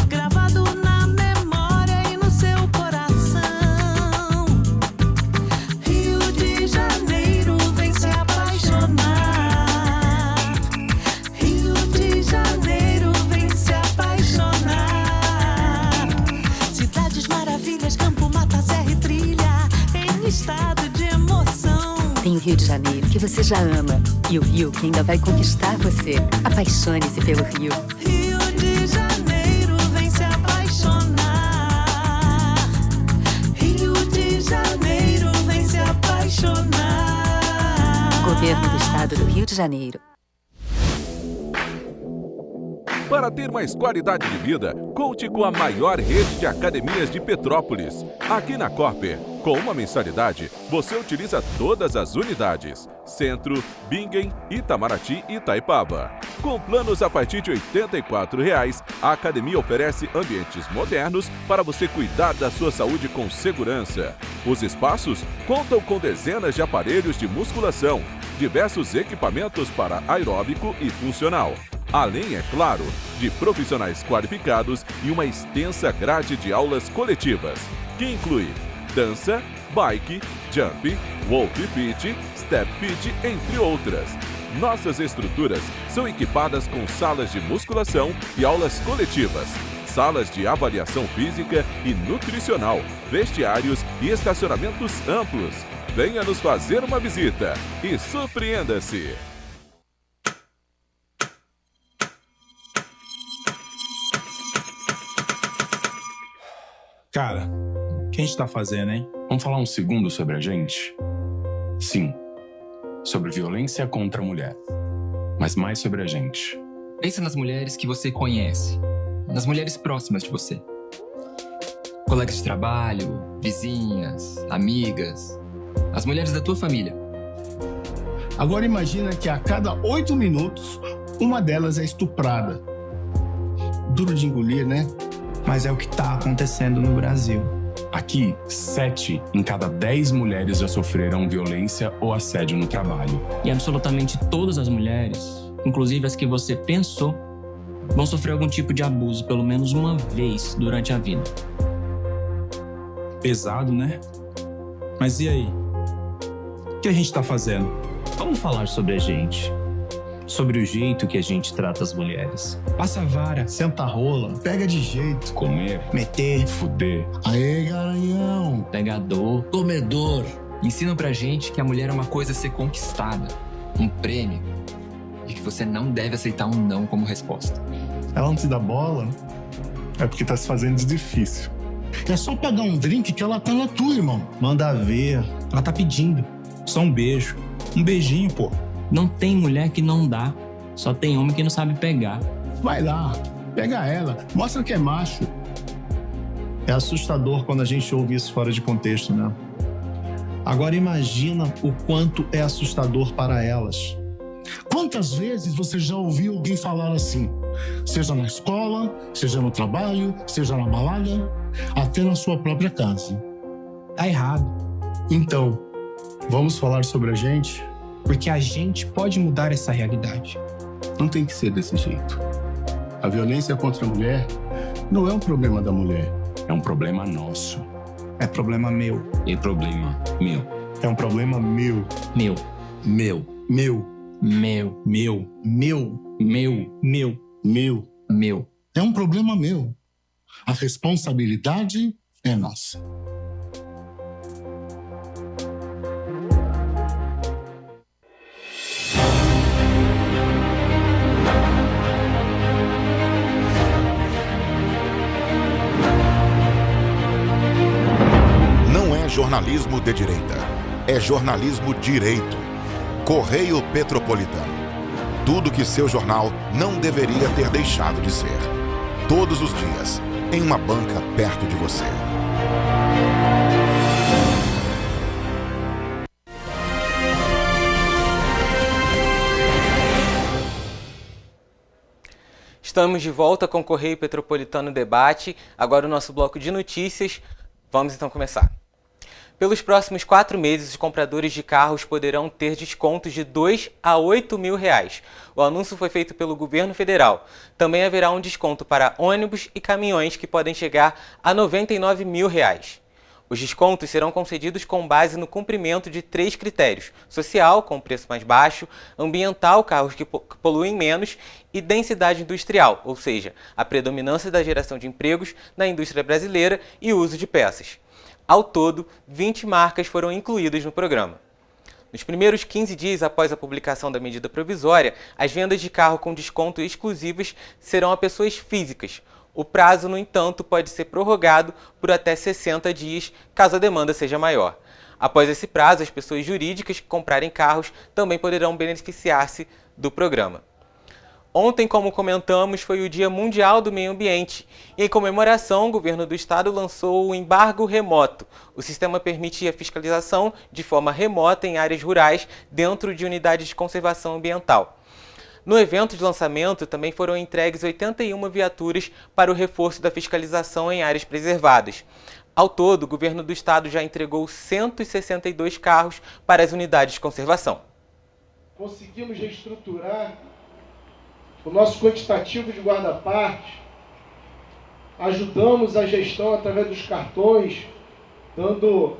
Gravado na memória e no seu coração. Rio de Janeiro, vem se apaixonar. Rio de Janeiro, vem se apaixonar. Cidades maravilhas, campo, mata, serra e trilha, em estado de emoção. Tem o Rio de Janeiro, que você já ama. E o Rio, que ainda vai conquistar você. Apaixone-se pelo Rio. Rio de Janeiro, vem se apaixonar. Rio de Janeiro, vem se apaixonar. Governo do Estado do Rio de Janeiro. Para ter mais qualidade de vida, conte com a maior rede de academias de Petrópolis. Aqui na Corper, com uma mensalidade, você utiliza todas as unidades: Centro, Bingen, Itamaraty e Itaipava. Com planos a partir de R$ 84,00, a academia oferece ambientes modernos para você cuidar da sua saúde com segurança. Os espaços contam com dezenas de aparelhos de musculação, diversos equipamentos para aeróbico e funcional. Além, é claro, de profissionais qualificados e uma extensa grade de aulas coletivas, que inclui dança, bike, jump, wolf fit, step fit, entre outras. Nossas estruturas são equipadas com salas de musculação e aulas coletivas, salas de avaliação física e nutricional, vestiários e estacionamentos amplos. Venha nos fazer uma visita e surpreenda-se! Cara, o que a gente tá fazendo, hein? Vamos falar um segundo sobre a gente? Sim, sobre violência contra a mulher, mas mais sobre a gente. Pensa nas mulheres que você conhece, nas mulheres próximas de você. Colegas de trabalho, vizinhas, amigas, as mulheres da tua família. Agora imagina que a cada 8 minutos, uma delas é estuprada. Duro de engolir, né? Mas é o que está acontecendo no Brasil. Aqui, 7 em cada 10 mulheres já sofreram violência ou assédio no trabalho. E absolutamente todas as mulheres, inclusive as que você pensou, vão sofrer algum tipo de abuso pelo menos uma vez durante a vida. Pesado, né? Mas e aí? O que a gente tá fazendo? Vamos falar sobre a gente. Sobre o jeito que a gente trata as mulheres. Passa a vara, senta a rola, pega de jeito. Comer, meter, fuder. Aê, garanhão. Pegador, comedor. Ensinam pra gente que a mulher é uma coisa a ser conquistada, um prêmio, e que você não deve aceitar um não como resposta. Ela não te dá bola, é porque tá se fazendo de difícil. É só pagar um drink que ela tá na tua, irmão. Manda ver. Ela tá pedindo. Só um beijo. Um beijinho, pô. Não tem mulher que não dá, só tem homem que não sabe pegar. Vai lá, pega ela, mostra que é macho. É assustador quando a gente ouve isso fora de contexto, né? Agora imagina o quanto é assustador para elas. Quantas vezes você já ouviu alguém falar assim? Seja na escola, seja no trabalho, seja na balada, até na sua própria casa. Tá errado. Então, vamos falar sobre a gente? Porque a gente pode mudar essa realidade. Não tem que ser desse jeito. A violência contra a mulher não é um problema da mulher. É um problema nosso. É problema meu. É problema meu. É um problema meu. Meu. Meu. Meu. Meu. Meu. Meu. Meu. Meu. Meu. Meu. É um problema meu. A responsabilidade é nossa. Não é jornalismo de direita, é jornalismo direito. Correio Petropolitano. Tudo que seu jornal não deveria ter deixado de ser. Todos os dias, em uma banca perto de você. Estamos de volta com o Correio Petropolitano Debate. Agora o nosso bloco de notícias. Vamos então começar. Pelos próximos 4 meses, os compradores de carros poderão ter descontos de R$ 2 a R$ 8 mil. O anúncio foi feito pelo governo federal. Também haverá um desconto para ônibus e caminhões que podem chegar a R$ 99 mil. Os descontos serão concedidos com base no cumprimento de 3 critérios: social, com preço mais baixo; ambiental, carros que poluem menos; e densidade industrial, ou seja, a predominância da geração de empregos na indústria brasileira e o uso de peças. Ao todo, 20 marcas foram incluídas no programa. Nos primeiros 15 dias após a publicação da medida provisória, as vendas de carro com desconto exclusivas serão a pessoas físicas. O prazo, no entanto, pode ser prorrogado por até 60 dias, caso a demanda seja maior. Após esse prazo, as pessoas jurídicas que comprarem carros também poderão beneficiar-se do programa. Ontem, como comentamos, foi o Dia Mundial do Meio Ambiente. E, em comemoração, o governo do estado lançou o embargo remoto. O sistema permite a fiscalização de forma remota em áreas rurais dentro de unidades de conservação ambiental. No evento de lançamento, também foram entregues 81 viaturas para o reforço da fiscalização em áreas preservadas. Ao todo, o governo do estado já entregou 162 carros para as unidades de conservação. Conseguimos reestruturar o nosso quantitativo de guarda-partes, ajudamos a gestão através dos cartões, dando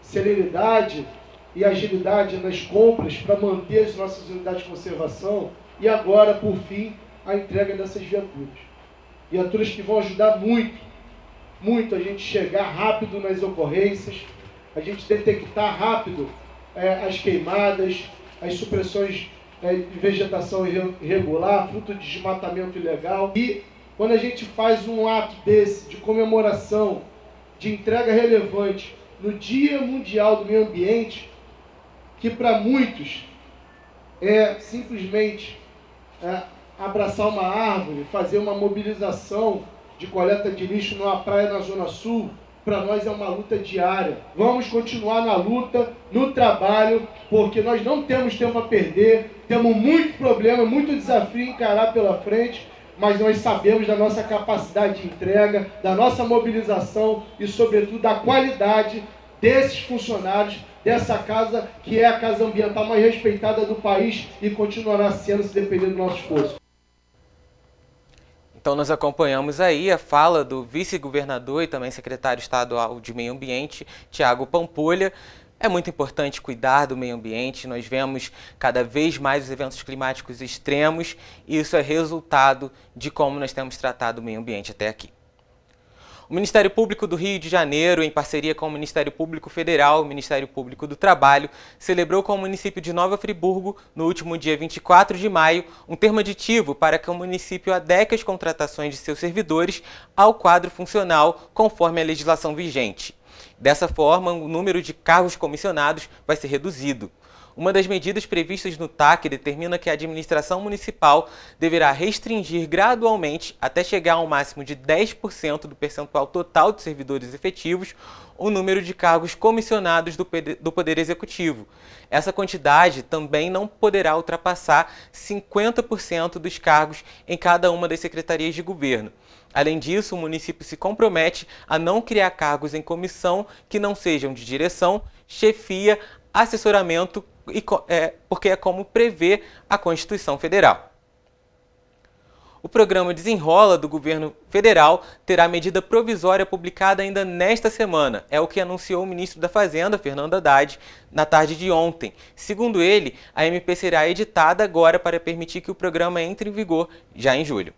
celeridade e agilidade nas compras para manter as nossas unidades de conservação e agora, por fim, a entrega dessas viaturas. Viaturas que vão ajudar muito a gente chegar rápido nas ocorrências, a gente detectar rápido as queimadas, as supressões de vegetação irregular, fruto de desmatamento ilegal. E quando a gente faz um ato desse, de comemoração, de entrega relevante, no Dia Mundial do Meio Ambiente, que para muitos é simplesmente abraçar uma árvore, fazer uma mobilização de coleta de lixo numa praia na Zona Sul, para nós é uma luta diária. Vamos continuar na luta, no trabalho, porque nós não temos tempo a perder, temos muito problema, muito desafio a encarar pela frente, mas nós sabemos da nossa capacidade de entrega, da nossa mobilização e, sobretudo, da qualidade desses funcionários, dessa casa, que é a casa ambiental mais respeitada do país e continuará sendo, se depender do nosso esforço. Então nós acompanhamos aí a fala do vice-governador e também secretário estadual de Meio Ambiente, Tiago Pampolha. É muito importante cuidar do meio ambiente, nós vemos cada vez mais os eventos climáticos extremos e isso é resultado de como nós temos tratado o meio ambiente até aqui. O Ministério Público do Rio de Janeiro, em parceria com o Ministério Público Federal e o Ministério Público do Trabalho, celebrou com o município de Nova Friburgo, no último dia 24 de maio, um termo aditivo para que o município adeque as contratações de seus servidores ao quadro funcional conforme a legislação vigente. Dessa forma, o número de cargos comissionados vai ser reduzido. Uma das medidas previstas no TAC determina que a administração municipal deverá restringir gradualmente, até chegar a um máximo de 10% do percentual total de servidores efetivos, o número de cargos comissionados do Poder Executivo. Essa quantidade também não poderá ultrapassar 50% dos cargos em cada uma das secretarias de governo. Além disso, o município se compromete a não criar cargos em comissão que não sejam de direção, chefia, assessoramento, porque é como prevê a Constituição Federal. O programa Desenrola do governo federal terá medida provisória publicada ainda nesta semana. É o que anunciou o ministro da Fazenda, Fernando Haddad, na tarde de ontem. Segundo ele, a MP será editada agora para permitir que o programa entre em vigor já em julho.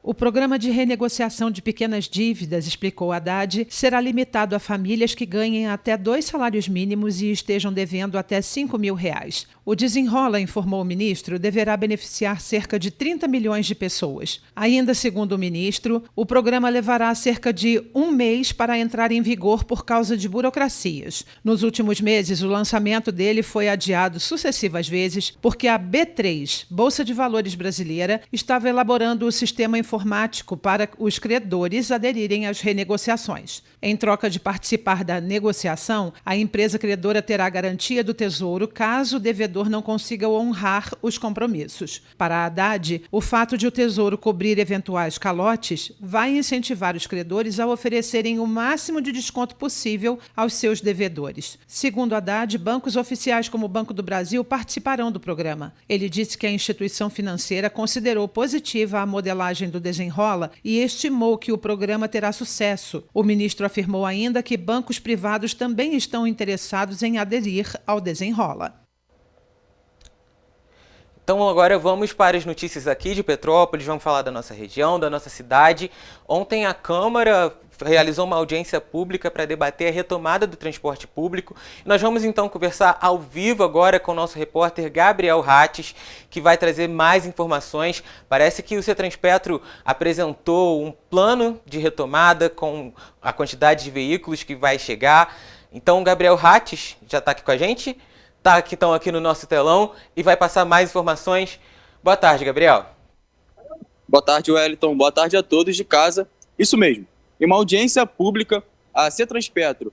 O programa de renegociação de pequenas dívidas, explicou Haddad, será limitado a famílias que ganhem até 2 salários mínimos e estejam devendo até R$5.000. O Desenrola, informou o ministro, deverá beneficiar cerca de 30 milhões de pessoas. Ainda segundo o ministro, o programa levará cerca de 1 mês para entrar em vigor por causa de burocracias. Nos últimos meses, o lançamento dele foi adiado sucessivas vezes porque a B3, Bolsa de Valores Brasileira, estava elaborando o sistema informático para os credores aderirem às renegociações. Em troca de participar da negociação, a empresa credora terá garantia do Tesouro caso o devedor não consiga honrar os compromissos. Para Haddad, o fato de o Tesouro cobrir eventuais calotes vai incentivar os credores a oferecerem o máximo de desconto possível aos seus devedores. Segundo Haddad, bancos oficiais como o Banco do Brasil participarão do programa. Ele disse que a instituição financeira considerou positiva a modelagem do Desenrola e estimou que o programa terá sucesso. O ministro afirmou ainda que bancos privados também estão interessados em aderir ao Desenrola. Então agora vamos para as notícias aqui de Petrópolis, vamos falar da nossa região, da nossa cidade. Ontem a Câmara realizou uma audiência pública para debater a retomada do transporte público. Nós vamos então conversar ao vivo agora com o nosso repórter Gabriel Rates, que vai trazer mais informações. Parece que o Cetranspetro apresentou um plano de retomada com a quantidade de veículos que vai chegar. Então Gabriel Rates já está aqui com a gente. Estão aqui no nosso telão e vai passar mais informações. Boa tarde, Gabriel. Boa tarde, Wellington. Boa tarde a todos de casa. Isso mesmo. Em uma audiência pública, a Cetranspetro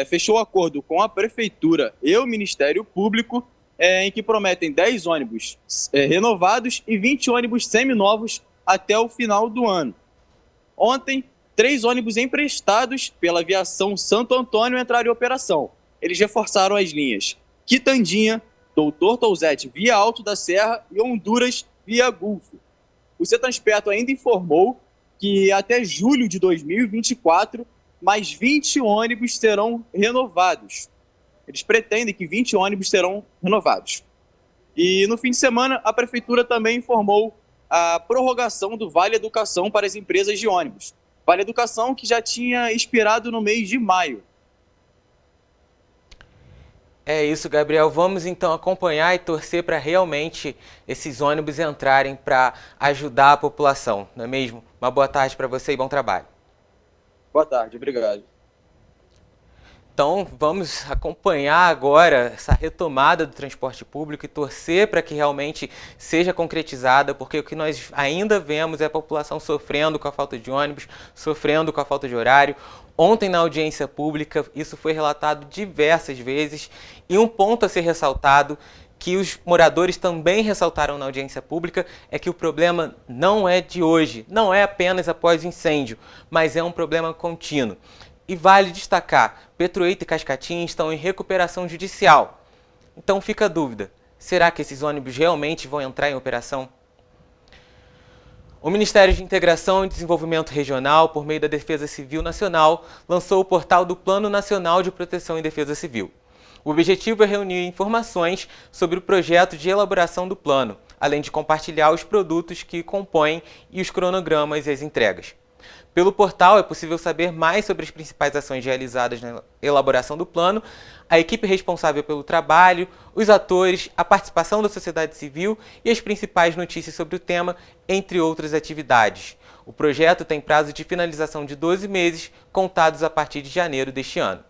fechou acordo com a Prefeitura e o Ministério Público em que prometem 10 ônibus renovados e 20 ônibus seminovos até o final do ano. Ontem, 3 ônibus emprestados pela Aviação Santo Antônio entraram em operação. Eles reforçaram as linhas Quitandinha, Doutor Touzete via Alto da Serra e Honduras via Gulfo. O Cetranspetro ainda informou que até julho de 2024, mais 20 ônibus serão renovados. Eles pretendem que 20 ônibus serão renovados. E no fim de semana, a Prefeitura também informou a prorrogação do Vale Educação para as empresas de ônibus. Vale Educação que já tinha expirado no mês de maio. É isso, Gabriel. Vamos então acompanhar e torcer para realmente esses ônibus entrarem para ajudar a população, não é mesmo? Uma boa tarde para você e bom trabalho. Boa tarde, obrigado. Então vamos acompanhar agora essa retomada do transporte público e torcer para que realmente seja concretizada, porque o que nós ainda vemos é a população sofrendo com a falta de ônibus, sofrendo com a falta de horário. Ontem na audiência pública isso foi relatado diversas vezes e um ponto a ser ressaltado que os moradores também ressaltaram na audiência pública é que o problema não é de hoje, não é apenas após o incêndio, mas é um problema contínuo. E vale destacar, Petroeita e Cascatinha estão em recuperação judicial. Então fica a dúvida, será que esses ônibus realmente vão entrar em operação? O Ministério de Integração e Desenvolvimento Regional, por meio da Defesa Civil Nacional, lançou o portal do Plano Nacional de Proteção e Defesa Civil. O objetivo é reunir informações sobre o projeto de elaboração do plano, além de compartilhar os produtos que compõem e os cronogramas e as entregas. Pelo portal é possível saber mais sobre as principais ações realizadas na elaboração do plano, a equipe responsável pelo trabalho, os atores, a participação da sociedade civil e as principais notícias sobre o tema, entre outras atividades. O projeto tem prazo de finalização de 12 meses, contados a partir de janeiro deste ano.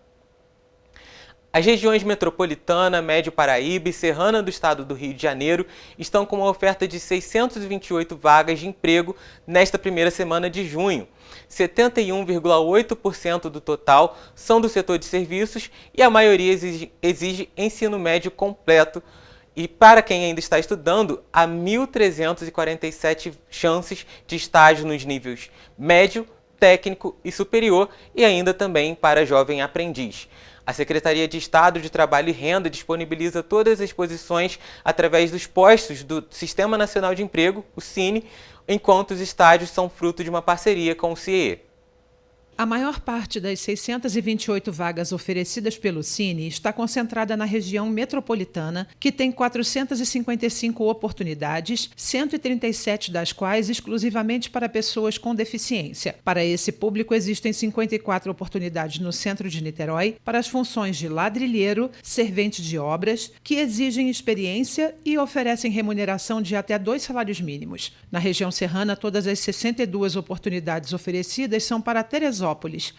As regiões metropolitana, Médio Paraíba e Serrana do estado do Rio de Janeiro estão com uma oferta de 628 vagas de emprego nesta primeira semana de junho. 71,8% do total são do setor de serviços e a maioria exige ensino médio completo. E para quem ainda está estudando, há 1.347 chances de estágio nos níveis médio, técnico e superior e ainda também para jovem aprendiz. A Secretaria de Estado de Trabalho e Renda disponibiliza todas as posições através dos postos do Sistema Nacional de Emprego, o SINE, enquanto os estágios são fruto de uma parceria com o CIE. A maior parte das 628 vagas oferecidas pelo Cine está concentrada na região metropolitana, que tem 455 oportunidades, 137 das quais exclusivamente para pessoas com deficiência. Para esse público, existem 54 oportunidades no centro de Niterói para as funções de ladrilheiro, servente de obras, que exigem experiência e oferecem remuneração de até 2 salários mínimos. Na região serrana, todas as 62 oportunidades oferecidas são para Teresópolis,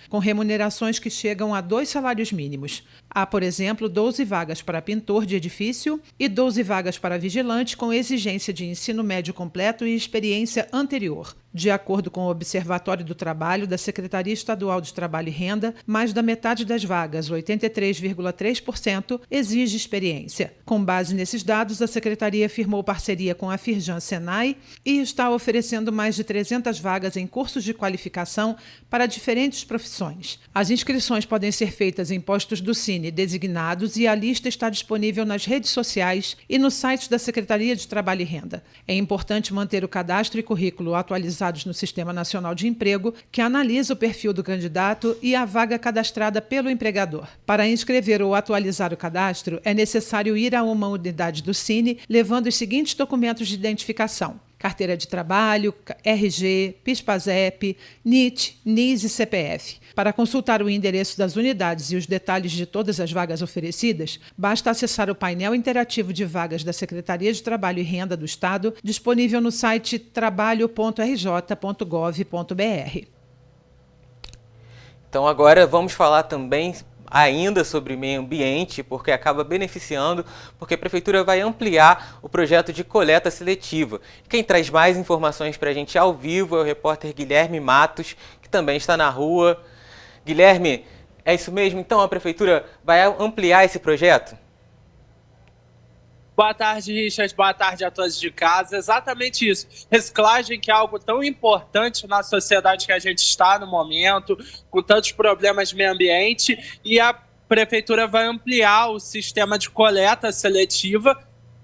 com remunerações que chegam a 2 salários mínimos. Há, por exemplo, 12 vagas para pintor de edifício e 12 vagas para vigilante com exigência de ensino médio completo e experiência anterior. De acordo com o Observatório do Trabalho da Secretaria Estadual de Trabalho e Renda, mais da metade das vagas, 83,3%, exige experiência. Com base nesses dados, a Secretaria firmou parceria com a Firjan Senai e está oferecendo mais de 300 vagas em cursos de qualificação para diferentes profissões. As inscrições podem ser feitas em postos do Cine designados e a lista está disponível nas redes sociais e no site da Secretaria de Trabalho e Renda. É importante manter o cadastro e currículo atualizados no Sistema Nacional de Emprego, que analisa o perfil do candidato e a vaga cadastrada pelo empregador. Para inscrever ou atualizar o cadastro, é necessário ir a uma unidade do Cine, levando os seguintes documentos de identificação: carteira de trabalho, RG, PIS/PASEP, NIT, NIS e CPF. Para consultar o endereço das unidades e os detalhes de todas as vagas oferecidas, basta acessar o painel interativo de vagas da Secretaria de Trabalho e Renda do Estado, disponível no site trabalho.rj.gov.br. Então agora vamos falar também ainda sobre meio ambiente, porque acaba beneficiando, porque a Prefeitura vai ampliar o projeto de coleta seletiva. Quem traz mais informações para a gente ao vivo é o repórter Guilherme Matos, que também está na rua. Guilherme, é isso mesmo? Então a Prefeitura vai ampliar esse projeto? Boa tarde, Richard. Boa tarde a todos de casa. Exatamente isso. Reciclagem, que é algo tão importante na sociedade que a gente está no momento, com tantos problemas de meio ambiente, e a Prefeitura vai ampliar o sistema de coleta seletiva.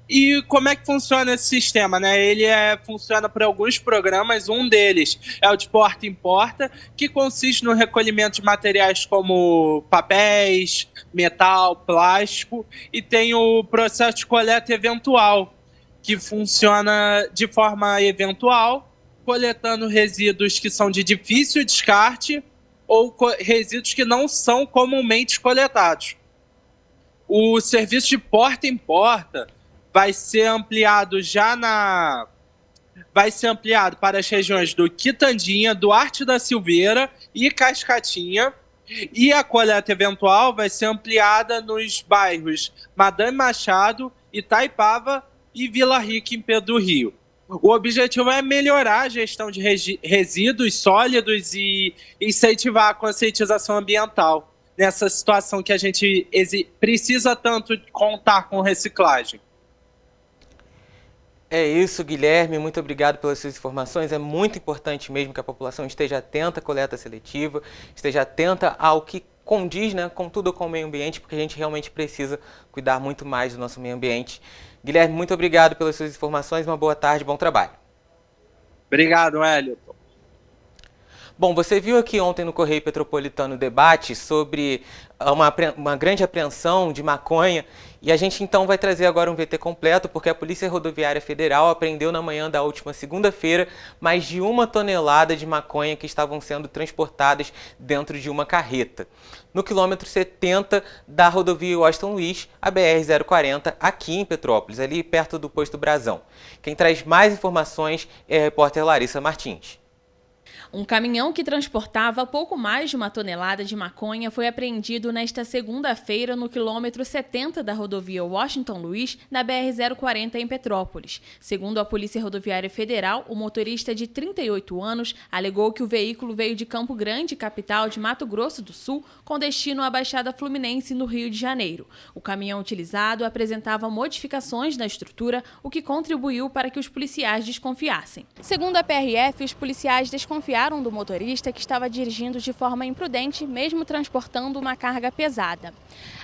E como é que funciona esse sistema, né? Ele funciona por alguns programas, um deles é o de porta em porta, que consiste no recolhimento de materiais como papéis, metal, plástico, e tem o processo de coleta eventual, que funciona de forma eventual, coletando resíduos que são de difícil descarte ou resíduos que não são comumente coletados. O serviço de porta em porta vai ser ampliado para as regiões do Quitandinha, Duarte da Silveira e Cascatinha. E a coleta eventual vai ser ampliada nos bairros Madame Machado, Itaipava e Vila Rica, em Pedro do Rio. O objetivo é melhorar a gestão de resíduos sólidos e incentivar a conscientização ambiental nessa situação que a gente precisa tanto contar com reciclagem. É isso, Guilherme. Muito obrigado pelas suas informações. É muito importante mesmo que a população esteja atenta à coleta seletiva, esteja atenta ao que condiz, né, com tudo com o meio ambiente, porque a gente realmente precisa cuidar muito mais do nosso meio ambiente. Guilherme, muito obrigado pelas suas informações. Uma boa tarde, bom trabalho. Obrigado, Hélio. Bom, você viu aqui ontem no Correio Petropolitano o debate sobre uma grande apreensão de maconha, e a gente então vai trazer agora um VT completo, porque a Polícia Rodoviária Federal apreendeu na manhã da última segunda-feira mais de 1 tonelada de maconha que estavam sendo transportadas dentro de uma carreta. No quilômetro 70 da rodovia Washington Luiz, a BR-040, aqui em Petrópolis, ali perto do posto Brasão. Quem traz mais informações é a repórter Larissa Martins. Um caminhão que transportava pouco mais de 1 tonelada de maconha foi apreendido nesta segunda-feira no quilômetro 70 da rodovia Washington Luiz, na BR-040 em Petrópolis. Segundo a Polícia Rodoviária Federal, o motorista de 38 anos alegou que o veículo veio de Campo Grande, capital de Mato Grosso do Sul, com destino à Baixada Fluminense, no Rio de Janeiro. O caminhão utilizado apresentava modificações na estrutura, o que contribuiu para que os policiais desconfiassem. Segundo a PRF, os policiais desconfiaram desconfiaram do motorista que estava dirigindo de forma imprudente, mesmo transportando uma carga pesada.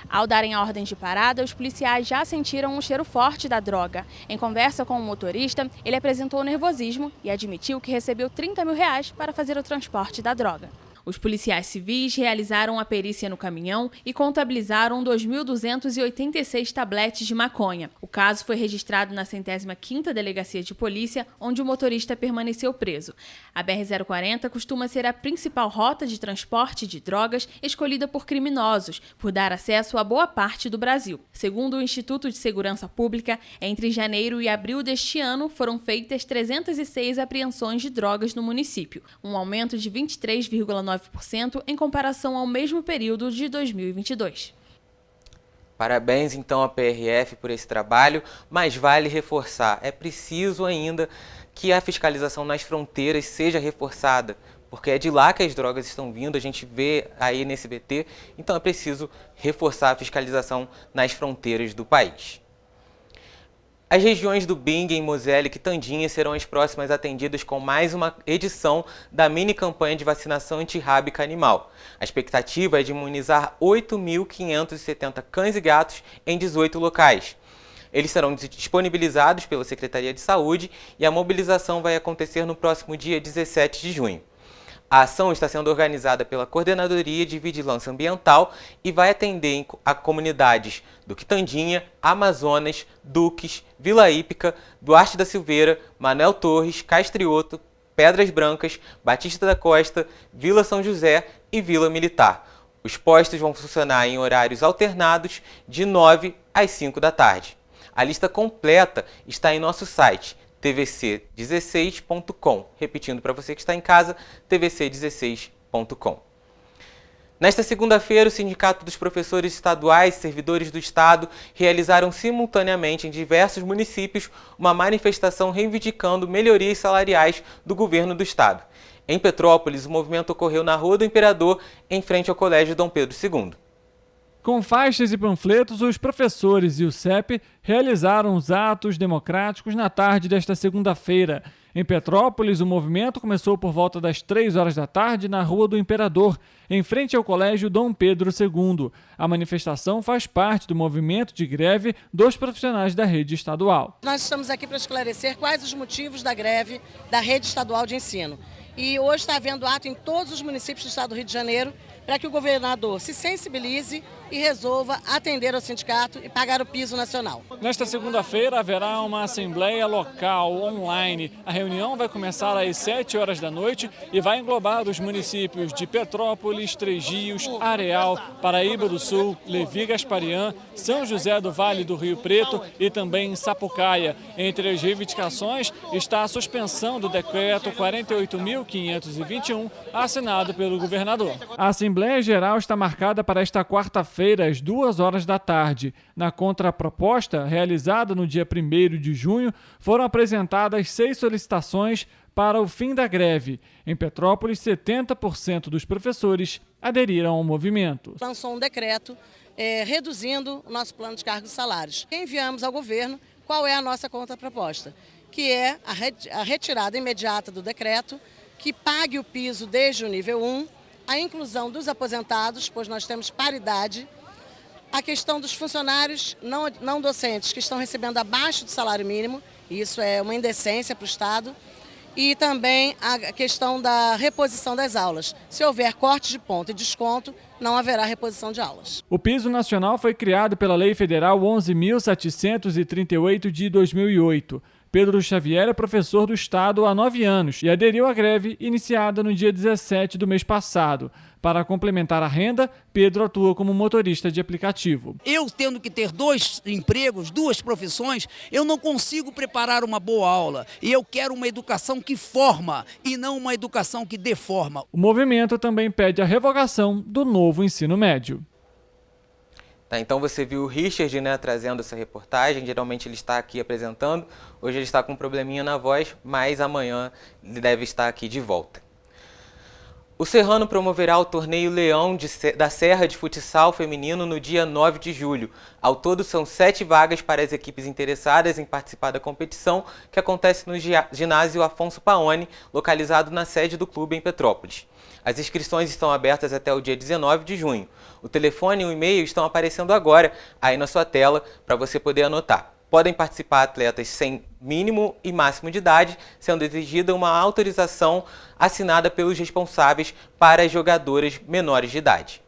Ao darem a ordem de parada, os policiais já sentiram um cheiro forte da droga. Em conversa com o motorista, ele apresentou nervosismo e admitiu que recebeu R$30 mil para fazer o transporte da droga. Os policiais civis realizaram a perícia no caminhão e contabilizaram 2.286 tabletes de maconha. O caso foi registrado na 105ª Delegacia de Polícia, onde o motorista permaneceu preso. A BR-040 costuma ser a principal rota de transporte de drogas escolhida por criminosos, por dar acesso a boa parte do Brasil. Segundo o Instituto de Segurança Pública, entre janeiro e abril deste ano foram feitas 306 apreensões de drogas no município, um aumento de 23,9% em comparação ao mesmo período de 2022. Parabéns então à PRF por esse trabalho, mas vale reforçar, é preciso ainda que a fiscalização nas fronteiras seja reforçada, porque é de lá que as drogas estão vindo, a gente vê aí nesse SBT, então é preciso reforçar a fiscalização nas fronteiras do país. As regiões do Bingen, Moselle e Quitandinha serão as próximas atendidas com mais uma edição da mini-campanha de vacinação antirrábica animal. A expectativa é de imunizar 8.570 cães e gatos em 18 locais. Eles serão disponibilizados pela Secretaria de Saúde e a mobilização vai acontecer no próximo dia 17 de junho. A ação está sendo organizada pela Coordenadoria de Vigilância Ambiental e vai atender a comunidades do Quitandinha, Amazonas, Duques, Vila Ípica, Duarte da Silveira, Manuel Torres, Castrioto, Pedras Brancas, Batista da Costa, Vila São José e Vila Militar. Os postos vão funcionar em horários alternados de 9 às 5 da tarde. A lista completa está em nosso site tvc16.com. Repetindo para você que está em casa, tvc16.com. Nesta segunda-feira, o Sindicato dos Professores Estaduais e Servidores do Estado realizaram simultaneamente em diversos municípios uma manifestação reivindicando melhorias salariais do governo do Estado. Em Petrópolis, o movimento ocorreu na Rua do Imperador, em frente ao Colégio Dom Pedro II. Com faixas e panfletos, os professores e o CEP realizaram os atos democráticos na tarde desta segunda-feira. Em Petrópolis, o movimento começou por volta das 3 horas da tarde na Rua do Imperador, em frente ao Colégio Dom Pedro II. A manifestação faz parte do movimento de greve dos profissionais da rede estadual. Nós estamos aqui para esclarecer quais os motivos da greve da rede estadual de ensino. E hoje está havendo ato em todos os municípios do estado do Rio de Janeiro para que o governador se sensibilize e resolva atender ao sindicato e pagar o piso nacional. Nesta segunda-feira haverá uma assembleia local online. A reunião vai começar às 7 horas da noite e vai englobar os municípios de Petrópolis, Três Rios, Areal, Paraíba do Sul, Levi Gasparian, São José do Vale do Rio Preto e também Sapucaia. Entre as reivindicações está a suspensão do decreto 48.521 assinado pelo governador. A Assembleia Geral está marcada para esta quarta-feira, às 2 horas da tarde. Na contraproposta, realizada no dia 1º de junho, foram apresentadas 6 solicitações para o fim da greve. Em Petrópolis, 70% dos professores aderiram ao movimento. Lançou um decreto reduzindo o nosso plano de cargos e salários. Enviamos ao governo qual é a nossa contraproposta, que é a retirada imediata do decreto, que pague o piso desde o nível 1, a inclusão dos aposentados, pois nós temos paridade, a questão dos funcionários não docentes que estão recebendo abaixo do salário mínimo, isso é uma indecência para o Estado, e também a questão da reposição das aulas. Se houver corte de ponto e desconto, não haverá reposição de aulas. O piso nacional foi criado pela Lei Federal 11.738 de 2008. Pedro Xavier é professor do Estado há 9 anos e aderiu à greve iniciada no dia 17 do mês passado. Para complementar a renda, Pedro atua como motorista de aplicativo. Eu tendo que ter 2 empregos, 2 profissões, eu não consigo preparar uma boa aula. E eu quero uma educação que forma e não uma educação que deforma. O movimento também pede a revogação do novo ensino médio. Tá, então você viu o Richard, né, trazendo essa reportagem, geralmente ele está aqui apresentando, hoje ele está com um probleminha na voz, mas amanhã ele deve estar aqui de volta. O Serrano promoverá o torneio Leão da Serra de futsal feminino no dia 9 de julho. Ao todo, são 7 vagas para as equipes interessadas em participar da competição, que acontece no ginásio Afonso Paoni, localizado na sede do clube em Petrópolis. As inscrições estão abertas até o dia 19 de junho. O telefone e o e-mail estão aparecendo agora aí na sua tela para você poder anotar. Podem participar atletas sem mínimo e máximo de idade, sendo exigida uma autorização assinada pelos responsáveis para as jogadoras menores de idade.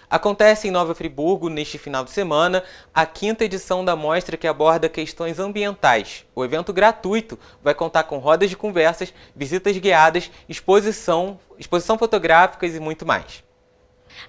Acontece em Nova Friburgo, neste final de semana, a 5ª edição da mostra que aborda questões ambientais. O evento gratuito vai contar com rodas de conversas, visitas guiadas, exposição fotográficas e muito mais.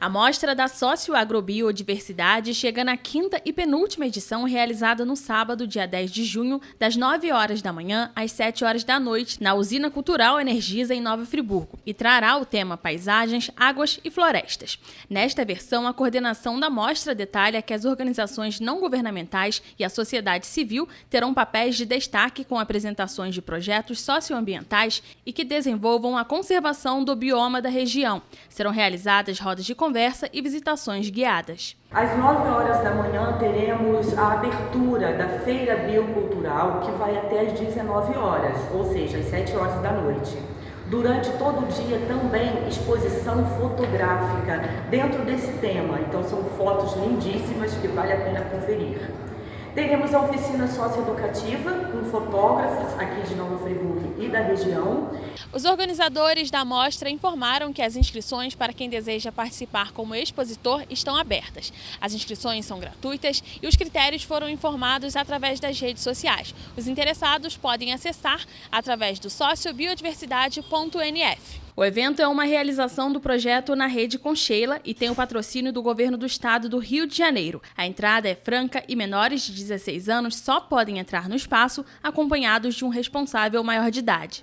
A Mostra da Socioagrobiodiversidade chega na 5ª e penúltima edição, realizada no sábado, dia 10 de junho, das 9 horas da manhã às 7 horas da noite, na Usina Cultural Energisa, em Nova Friburgo, e trará o tema Paisagens, Águas e Florestas. Nesta versão, a coordenação da mostra detalha que as organizações não governamentais e a sociedade civil terão papéis de destaque com apresentações de projetos socioambientais e que desenvolvam a conservação do bioma da região. Serão realizadas rodas de conversa e visitações guiadas. Às 9 horas da manhã teremos a abertura da Feira Biocultural, que vai até às 19 horas, ou seja, às 7 horas da noite. Durante todo o dia também exposição fotográfica dentro desse tema, então são fotos lindíssimas que vale a pena conferir. Teremos a oficina socioeducativa com fotógrafos aqui de Nova Friburgo e da região. Os organizadores da mostra informaram que as inscrições para quem deseja participar como expositor estão abertas. As inscrições são gratuitas e os critérios foram informados através das redes sociais. Os interessados podem acessar através do sociobiodiversidade.nf. O evento é uma realização do projeto Na Rede com Sheila e tem o patrocínio do Governo do Estado do Rio de Janeiro. A entrada é franca e menores de 16 anos só podem entrar no espaço acompanhados de um responsável maior de idade.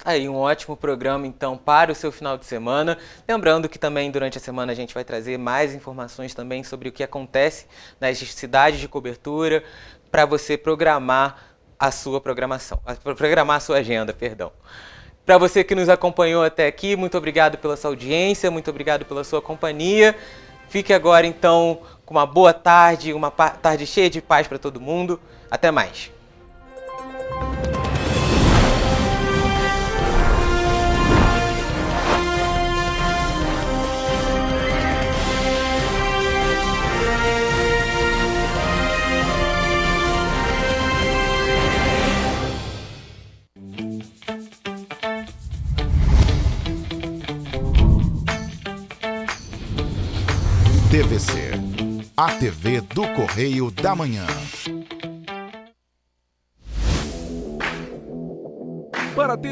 Aí, um ótimo programa, então, para o seu final de semana. Lembrando que também, durante a semana, a gente vai trazer mais informações também sobre o que acontece nas cidades de cobertura para você programar a sua programação, programar a sua agenda, perdão. Para você que nos acompanhou até aqui, muito obrigado pela sua audiência, muito obrigado pela sua companhia. Fique agora, então, com uma boa tarde, uma tarde cheia de paz para todo mundo. Até mais. TVC, a TV do Correio da Manhã. Para ter